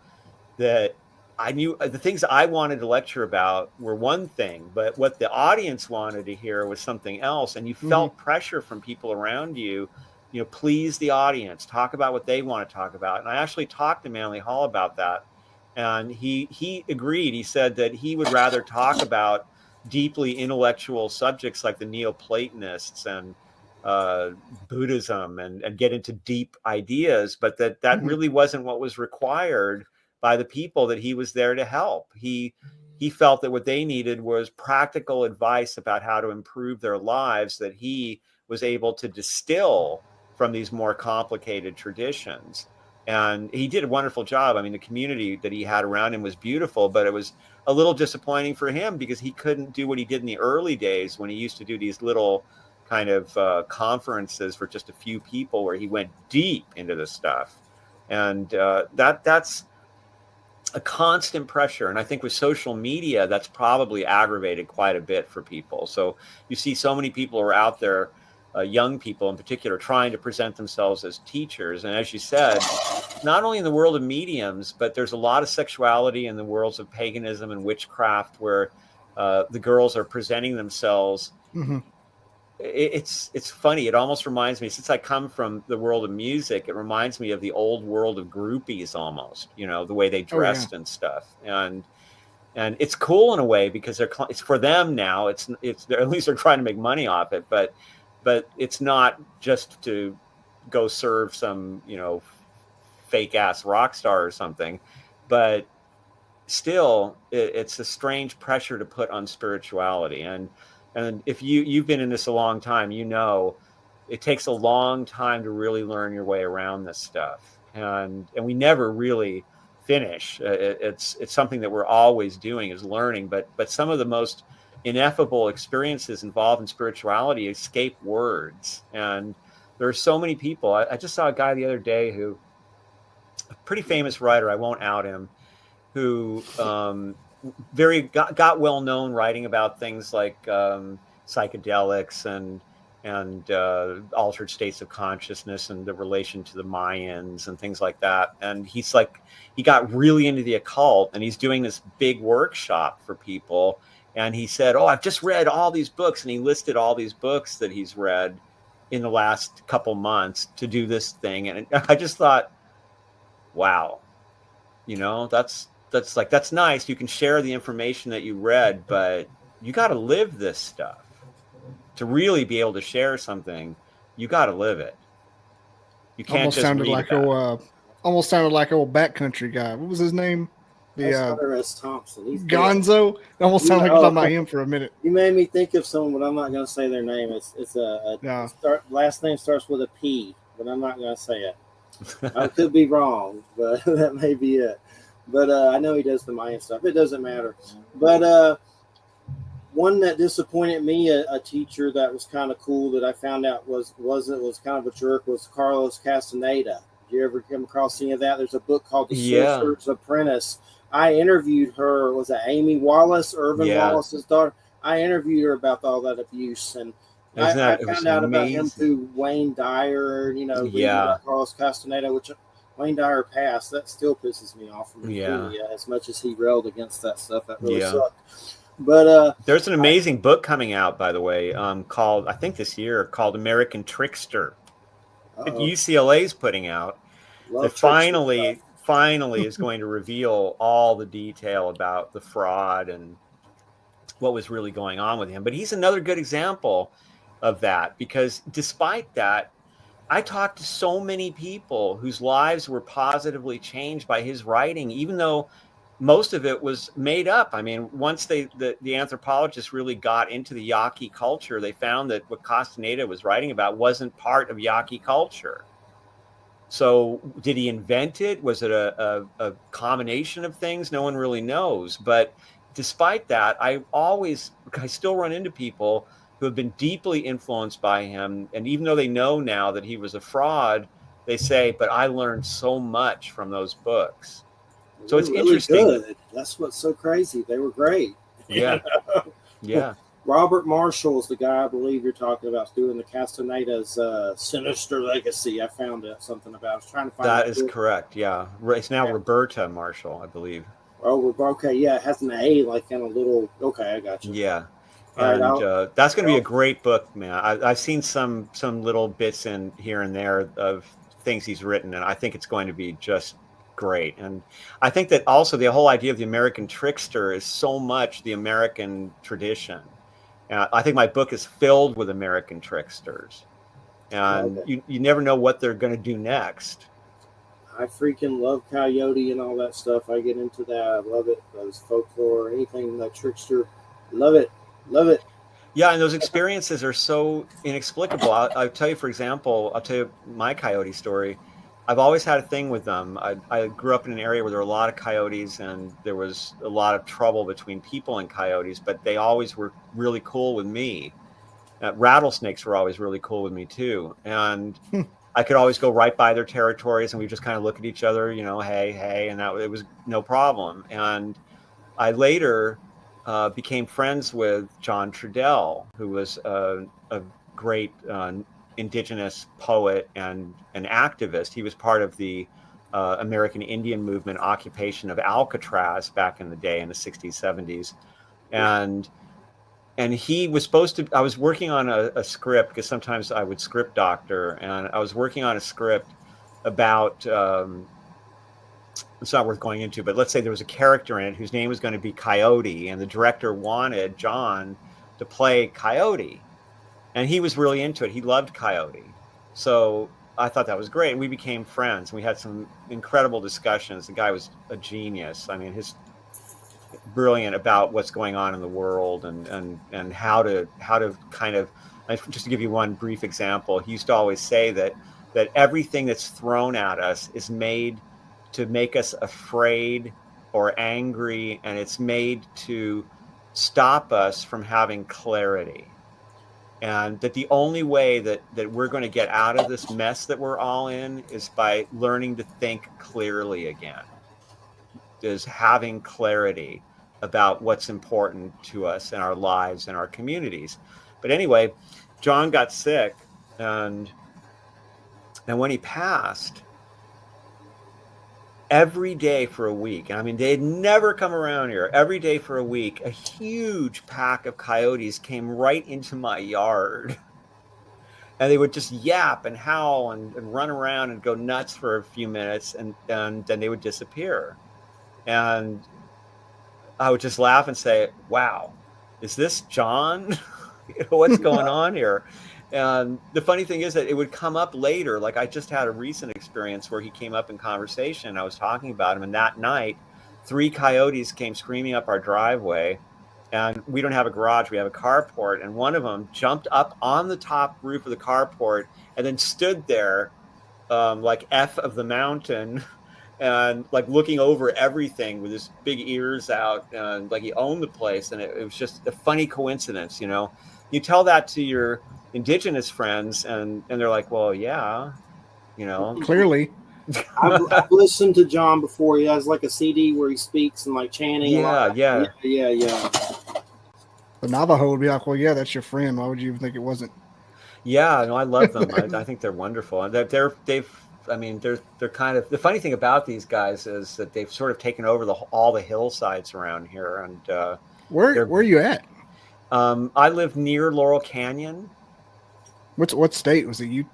that I knew the things I wanted to lecture about were one thing, but what the audience wanted to hear was something else. And you felt pressure from people around you, please the audience, talk about what they want to talk about. And I actually talked to Manly Hall about that. And he agreed. He said that he would rather talk about deeply intellectual subjects like the Neoplatonists and Buddhism and get into deep ideas, but that really wasn't what was required by the people that he was there to help. He felt that what they needed was practical advice about how to improve their lives that he was able to distill from these more complicated traditions. And he did a wonderful job. I mean, the community that he had around him was beautiful, but it was a little disappointing for him because he couldn't do what he did in the early days when he used to do these little kind of conferences for just a few people where he went deep into this stuff. And that's a constant pressure. And I think with social media, that's probably aggravated quite a bit for people. So you see so many people are out there, young people in particular, trying to present themselves as teachers. And as you said, not only in the world of mediums, but there's a lot of sexuality in the worlds of paganism and witchcraft where the girls are presenting themselves. It's funny. It almost reminds me, since I come from the world of music, it reminds me of the old world of groupies almost, the way they dressed and stuff. And it's cool in a way because it's for them now. It's at least they're trying to make money off it, but it's not just to go serve some, fake ass rock star or something, but still it's a strange pressure to put on spirituality. And if you've been in this a long time, it takes a long time to really learn your way around this stuff. And we never really finish. It's something that we're always doing is learning, but some of the most ineffable experiences involved in spirituality escape words. And There are so many people. I just saw a guy the other day who, a pretty famous writer, I won't out him, who got well known writing about things like psychedelics and altered states of consciousness and the relation to the Mayans and things like that. And he got really into the occult, and he's doing this big workshop for people. And he said, "Oh, I've just read all these books," and he listed all these books that he's read in the last couple months to do this thing. And I just thought, wow, that's nice. You can share the information that you read, but you got to live this stuff. To really be able to share something, you got to live it. You can't almost just sounded read like about it. almost sounded like old backcountry guy. What was his name? Hunter S. Thompson. He's Gonzo. It almost sounded like you're talking about him for a minute. You made me think of someone, but I'm not going to say their name. Last name starts with a P, but I'm not going to say it. I could be wrong, but that may be it. But I know he does the Mayan stuff. It doesn't matter. But one that disappointed me, a teacher that was kind of cool that I found out was kind of a jerk, was Carlos Castaneda. Did you ever come across any of that? There's a book called The Sorcerer's Apprentice. I interviewed her. Was it Amy Wallace, Irvin Wallace's daughter? I interviewed her about all that abuse, and I found out about him through Wayne Dyer. Reading about Carlos Castaneda, which Wayne Dyer passed. That still pisses me off. As much as he railed against that stuff, that really sucked. But there's an amazing book coming out, by the way, called, I think this year, called American Trickster. That UCLA's putting out. That finally is going to reveal all the detail about the fraud and what was really going on with him. But he's another good example of that, because despite that, I talked to so many people whose lives were positively changed by his writing, even though most of it was made up. I mean, once the anthropologists really got into the Yaqui culture, they found that what Castaneda was writing about wasn't part of Yaqui culture. So did he invent it? Was it a combination of things? No one really knows. But despite that, I still run into people who have been deeply influenced by him. And even though they know now that he was a fraud, they say, but I learned so much from those books. So it's really interesting. Good. That's what's so crazy. They were great. Yeah. Yeah. Robert Marshall is the guy I believe you're talking about doing the Castaneda's Sinister Legacy. I found something about. I was trying to find that is correct. Yeah, it's now Roberta Marshall, I believe. Oh, okay. Yeah, it has an A like in a little. Okay, I got you. Yeah, and that's going to be a great book, man. I've seen some little bits in here and there of things he's written, and I think it's going to be just great. And I think that also the whole idea of the American trickster is so much the American tradition. I think my book is filled with American tricksters, and you never know what they're going to do next. I freaking love Coyote and all that stuff. I get into that. I love it. Those folklore, anything like trickster. Love it. Love it. Yeah, and those experiences are so inexplicable. I'll tell you, for example, I'll tell you my coyote story. I've always had a thing with them. I grew up in an area where there were a lot of coyotes, and there was a lot of trouble between people and coyotes, but they always were really cool with me. Rattlesnakes were always really cool with me too. And I could always go right by their territories, and we just kind of look at each other, hey, and it was no problem. And I later became friends with John Trudell, who was a great indigenous poet and an activist. He was part of the American Indian movement occupation of Alcatraz back in the day in the 60s, 70s. And he was I was working on a script, because sometimes I would script doctor, and I was working on a script about, it's not worth going into, but let's say there was a character in it whose name was going to be Coyote, and the director wanted John to play Coyote. And he was really into it. He loved Coyote. So I thought that was great. And we became friends. We had some incredible discussions. The guy was a genius. I mean, his brilliant about what's going on in the world and how to kind of, just to give you one brief example, he used to always say that everything that's thrown at us is made to make us afraid or angry, and it's made to stop us from having clarity. and that the only way that we're going to get out of this mess that we're all in is by learning to think clearly again, is having clarity about what's important to us in our lives and our communities. But anyway, John got sick, and when he passed, every day for a week, I mean, they'd never come around here, every day for a week, a huge pack of coyotes came right into my yard. And they would just yap and howl and run around and go nuts for a few minutes, and then they would disappear. And I would just laugh and say, wow, is this John? What's going on here? And the funny thing is that it would come up later. Like, I just had a recent experience where he came up in conversation. I was talking about him, and that night, 3 coyotes came screaming up our driveway. And we don't have a garage, we have a carport. And one of them jumped up on the top roof of the carport and then stood there like F of the mountain, and like looking over everything with his big ears out, and like he owned the place. And it was just a funny coincidence, you know. You tell that to your indigenous friends, and they're like, well, yeah, you know. Clearly. I've listened to John before. He has like a CD where he speaks and like chanting. Yeah. The Navajo would be like, well, yeah, that's your friend. Why would you even think it wasn't? Yeah, no, I love them. I think they're wonderful. And they're kind of, the funny thing about these guys is that they've sort of taken over all the hillsides around here. And where are you at? I live near Laurel Canyon. What state was it? You?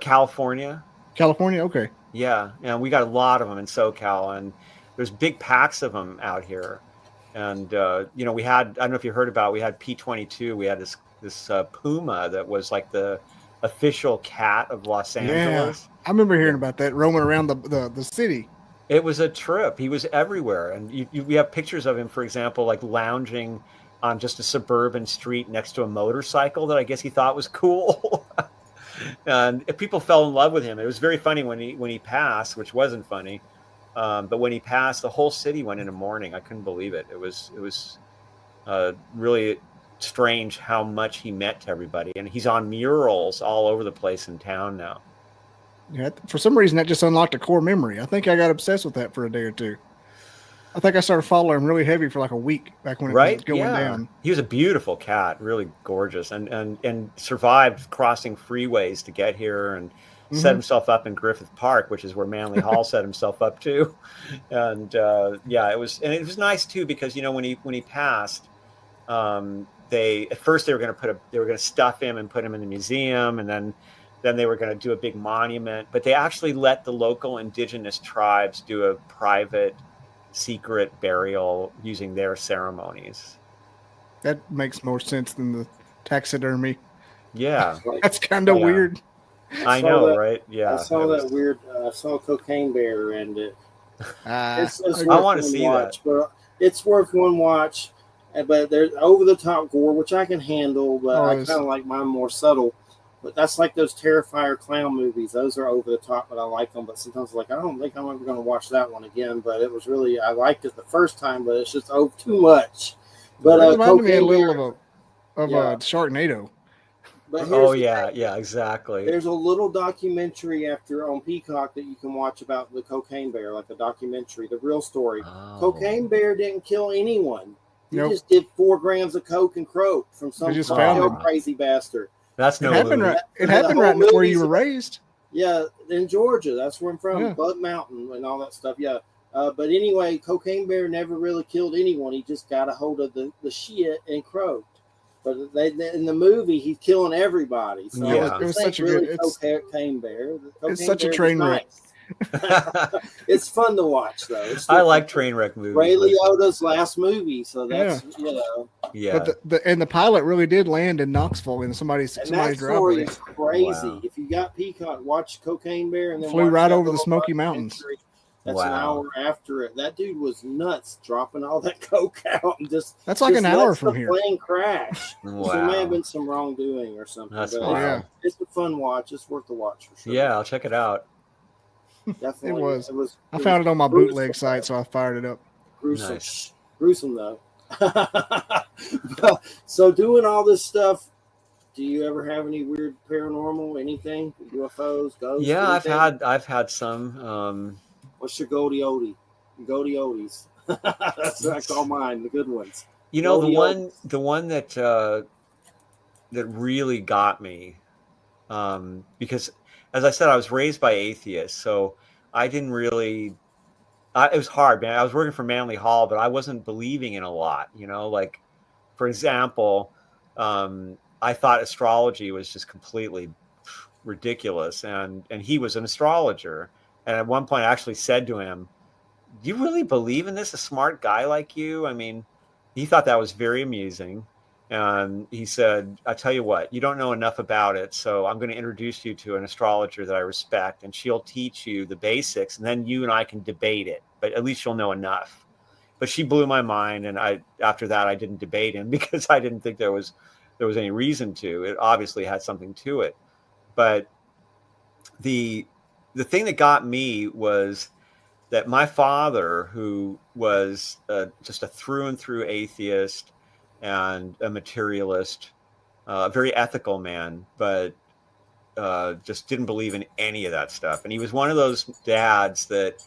California. California, okay. Yeah, and we got a lot of them in SoCal, and there's big packs of them out here. And you know, we had, I don't know if you heard about, we had P22. We had this puma that was like the official cat of Los Angeles. I remember hearing about that roaming around the city. It was a trip. He was everywhere, and we have pictures of him, for example, like lounging on just a suburban street next to a motorcycle that I guess he thought was cool. And people fell in love with him. It was very funny when he passed, which wasn't funny. But when he passed, the whole city went into mourning. I couldn't believe it. It was really strange how much he meant to everybody. And he's on murals all over the place in town now. Yeah, for some reason that just unlocked a core memory. I think I got obsessed with that for a day or two. I think I started following him really heavy for like a week back when it was going down. He was a beautiful cat, really gorgeous, and survived crossing freeways to get here, and set himself up in Griffith Park, which is where Manly Hall set himself up to. And it was nice too, because you know, when he passed, at first they were going to stuff him and put him in the museum, and then they were going to do a big monument, but they actually let the local indigenous tribes do a private secret burial using their ceremonies. That makes more sense than the taxidermy. Yeah. That's kind of weird. I know, right? Yeah. I saw that weird, I saw a cocaine bear, and I want to see that. But it's worth one watch, but there's over-the-top gore, which I can handle, but I kind of like mine more subtle. But that's like those Terrifier clown movies. Those are over the top, but I like them. But sometimes I don't think I'm ever going to watch that one again. But it was really, I liked it the first time, but it's just too much. But it reminded me a little of Sharknado. But exactly. There's a little documentary on Peacock that you can watch about the cocaine bear, like a documentary, the real story. Oh. Cocaine bear didn't kill anyone. He just did 4 grams of coke and croak from some crazy bastard. That's no. It happened right where you were raised. Yeah, in Georgia. That's where I'm from. Bud Mountain and all that stuff. Yeah. But anyway, Cocaine Bear never really killed anyone. He just got a hold of the shit and croaked. But in the movie, he's killing everybody. So it was such a good Cocaine Bear. It's such a train wreck. It's fun to watch, though. I like train wreck movies. Ray Liotta's last movie, so that's Yeah. But the pilot really did land in Knoxville in somebody's driveway. Story is crazy. Wow. If you got Peacock, watch Cocaine Bear, and then flew right over the Smoky Mountains. That's an hour after it. That dude was nuts, dropping all that coke out and just. That's like an hour from here. Plane crash. Wow. So there may have been some wrongdoing or something. That's It's a fun watch. It's worth the watch for sure. Yeah, I'll check it out. Definitely. It was. I found it on my bootleg site, so I fired it up. Gruesome. Nice. Gruesome though. So doing all this stuff, do you ever have any weird paranormal, anything? UFOs, ghosts? Yeah, anything? I've had some. What's your Goldie Odie? Goldie Odies. That's what I call mine, the good ones. You know, Goldie the one that that really got me, because as I said, I was raised by atheists, so I didn't really. It was hard, man. I was working for Manly Hall, but I wasn't believing in a lot. You know, like for example, I thought astrology was just completely ridiculous, and he was an astrologer. And at one point, I actually said to him, "Do you really believe in this? A smart guy like you?" I mean, he thought that was very amusing. And he said, "I tell you what, you don't know enough about it, so I'm going to introduce you to an astrologer that I respect, and she'll teach you the basics, and then you and I can debate it. But at least you'll know enough." But she blew my mind, and after that I didn't debate him because I didn't think there was any reason to. It obviously had something to it. But the thing that got me was that my father, who was just a through and through atheist and a materialist, a very ethical man, but just didn't believe in any of that stuff. And he was one of those dads that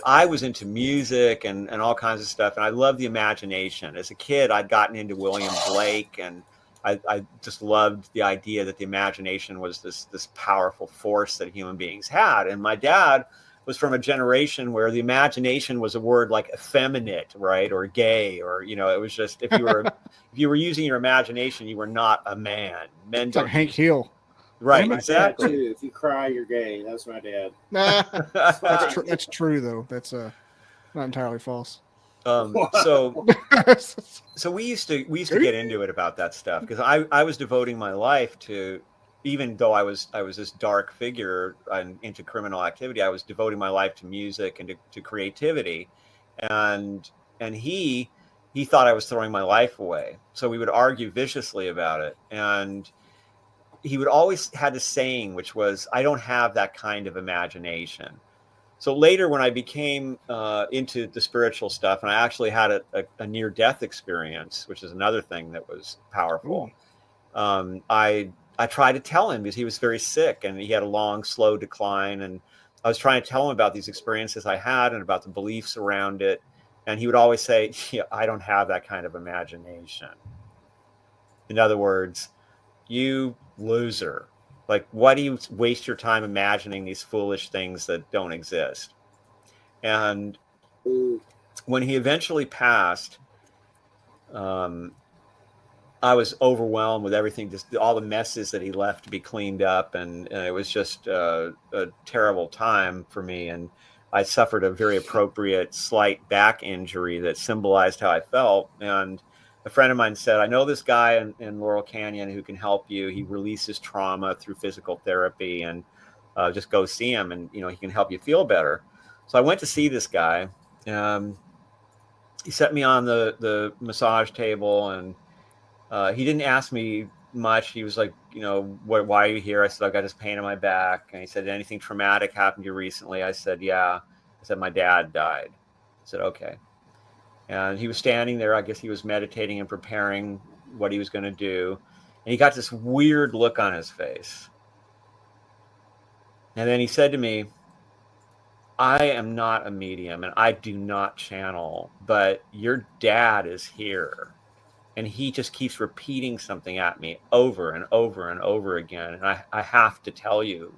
I was into music and all kinds of stuff, and I loved the imagination. As a kid, I'd gotten into William Blake, and I just loved the idea that the imagination was this powerful force that human beings had. And my dad was from a generation where the imagination was a word like effeminate, right, or gay, or it was just if you were using your imagination, you were not a man. Men It's don't. like Hank Hill. Right, my exactly. Dad too. If you cry, you're gay. That's my dad. That's true though. That's not entirely false. So we used to get into it about that stuff because I was devoting my life to, even though I was this dark figure and into criminal activity, I was devoting my life to music and to creativity, and he thought I was throwing my life away. So we would argue viciously about it, and he would always had this saying, which was, "I don't have that kind of imagination." So later, when I became into the spiritual stuff, and I actually had a near-death experience, which is another thing that was powerful. I tried to tell him because he was very sick and he had a long, slow decline, and I was trying to tell him about these experiences I had and about the beliefs around it, and he would always say, "Yeah, I don't have that kind of imagination." In other words, "You loser. Like, why do you waste your time imagining these foolish things that don't exist?" And when he eventually passed, I was overwhelmed with everything, just all the messes that he left to be cleaned up. And it was just a terrible time for me. And I suffered a very appropriate slight back injury that symbolized how I felt. And a friend of mine said, "I know this guy in Laurel Canyon who can help you. He releases trauma through physical therapy, and just go see him, and he can help you feel better." So I went to see this guy. He set me on the massage table, and he didn't ask me much. He was like, why are you here?" I said, "I got this pain in my back." And he said, "Anything traumatic happened to you recently?" I said, "Yeah." I said, "My dad died." I said, "Okay." And he was standing there. I guess he was meditating and preparing what he was going to do. And he got this weird look on his face. And then he said to me, "I am not a medium and I do not channel, but your dad is here. And he just keeps repeating something at me over and over and over again. And I have to tell you."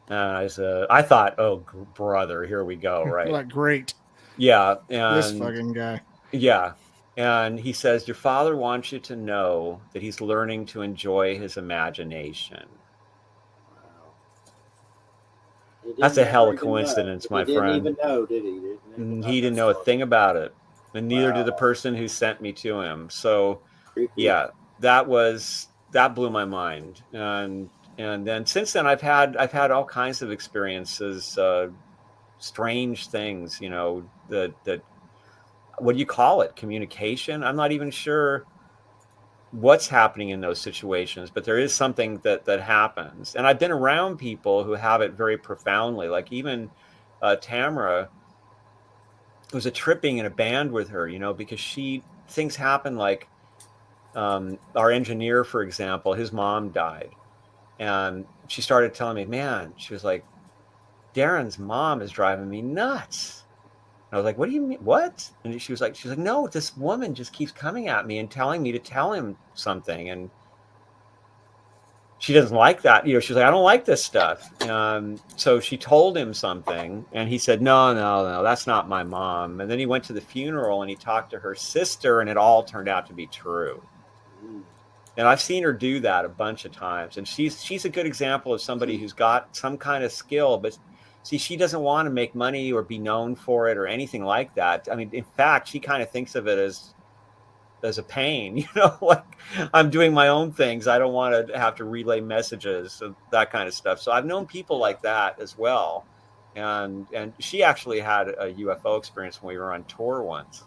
And I said, I thought, "Oh, brother, here we go." Right. Like, great. Yeah. This And fucking guy. yeah. And he says, "Your father wants you to know that he's learning to enjoy his imagination." That's a hell of a coincidence, my friend. He didn't even know, did he? He didn't know a thing about it. And neither did the person who sent me to him. So, yeah, that blew my mind. And then since then, I've had all kinds of experiences, strange things, that what do you call it? Communication? I'm not even sure what's happening in those situations, but there is something that happens. And I've been around people who have it very profoundly. Like even Tamara was a tripping in a band with her, because things happen like our engineer, for example, his mom died, and she started telling me, man, she was like, Darren's mom is driving me nuts. And I was like, what do you mean? What? And she was like, no, this woman just keeps coming at me and telling me to tell him something. And she doesn't like that. You know, she's like, I don't like this stuff. So she told him something, and he said, no, that's not my mom. And then he went to the funeral and he talked to her sister, and it all turned out to be true. And I've seen her do that a bunch of times. And she's a good example of somebody who's got some kind of skill, but see, she doesn't want to make money or be known for it or anything like that. I mean, in fact, she kind of thinks of it as a pain, you know, like I'm doing my own things. I don't want to have to relay messages and that kind of stuff. So I've known people like that as well. And she actually had a UFO experience when we were on tour once,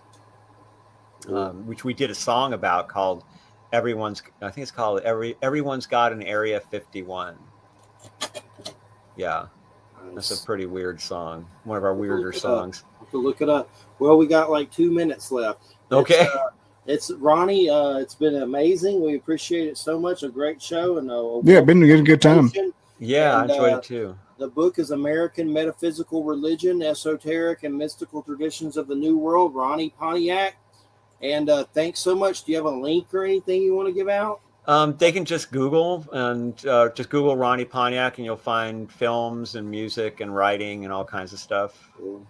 which we did a song about called Everyone's Got an Area 51. Yeah. That's a pretty weird song. One of our weirder songs. I'll have to look it up. Well, we got like 2 minutes left. Okay. It's Ronnie. It's been amazing. We appreciate it so much. A great show. And been a good time. Yeah, I enjoyed it too. The book is American Metaphysical Religion, Esoteric and Mystical Traditions of the New World, Ronnie Pontiac. And thanks so much. Do you have a link or anything you want to give out? They can just Google Google Ronnie Pontiac, and you'll find films and music and writing and all kinds of stuff. Cool.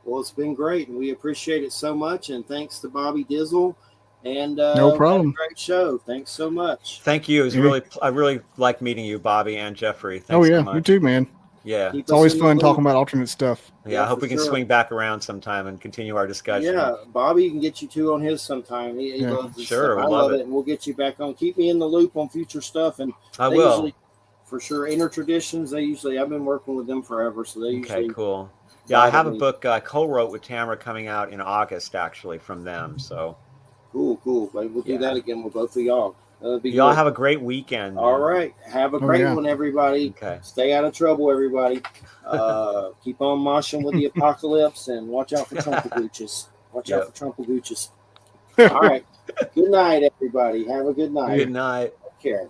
Well, it's been great, and we appreciate it so much. And thanks to Bobby Dizzle. And no problem. Great show. Thanks so much. Thank you. I really like meeting you, Bobby and Jeffrey. Thanks so much. You too, man. Yeah. It's always fun talking about alternate stuff. Yeah, I hope we can swing back around sometime and continue our discussion. Yeah, Bobby can get you two on his sometime. He loves sure, I love it. And we'll get you back on. Keep me in the loop on future stuff. And I will. Usually, for sure, Inner Traditions, I've been working with them forever. So they usually. Okay, cool. Yeah, I have a book I co-wrote with Tamara coming out in August, actually, from them. So cool. We'll do that again with both of y'all. Y'all have a great weekend. Man. All right. Have a great one, everybody. Okay. Stay out of trouble, everybody. Keep on moshing with the apocalypse and watch out for Trumpagooches. Watch out for Trumpagooches. All right. Good night, everybody. Have a good night. Good night. Take care.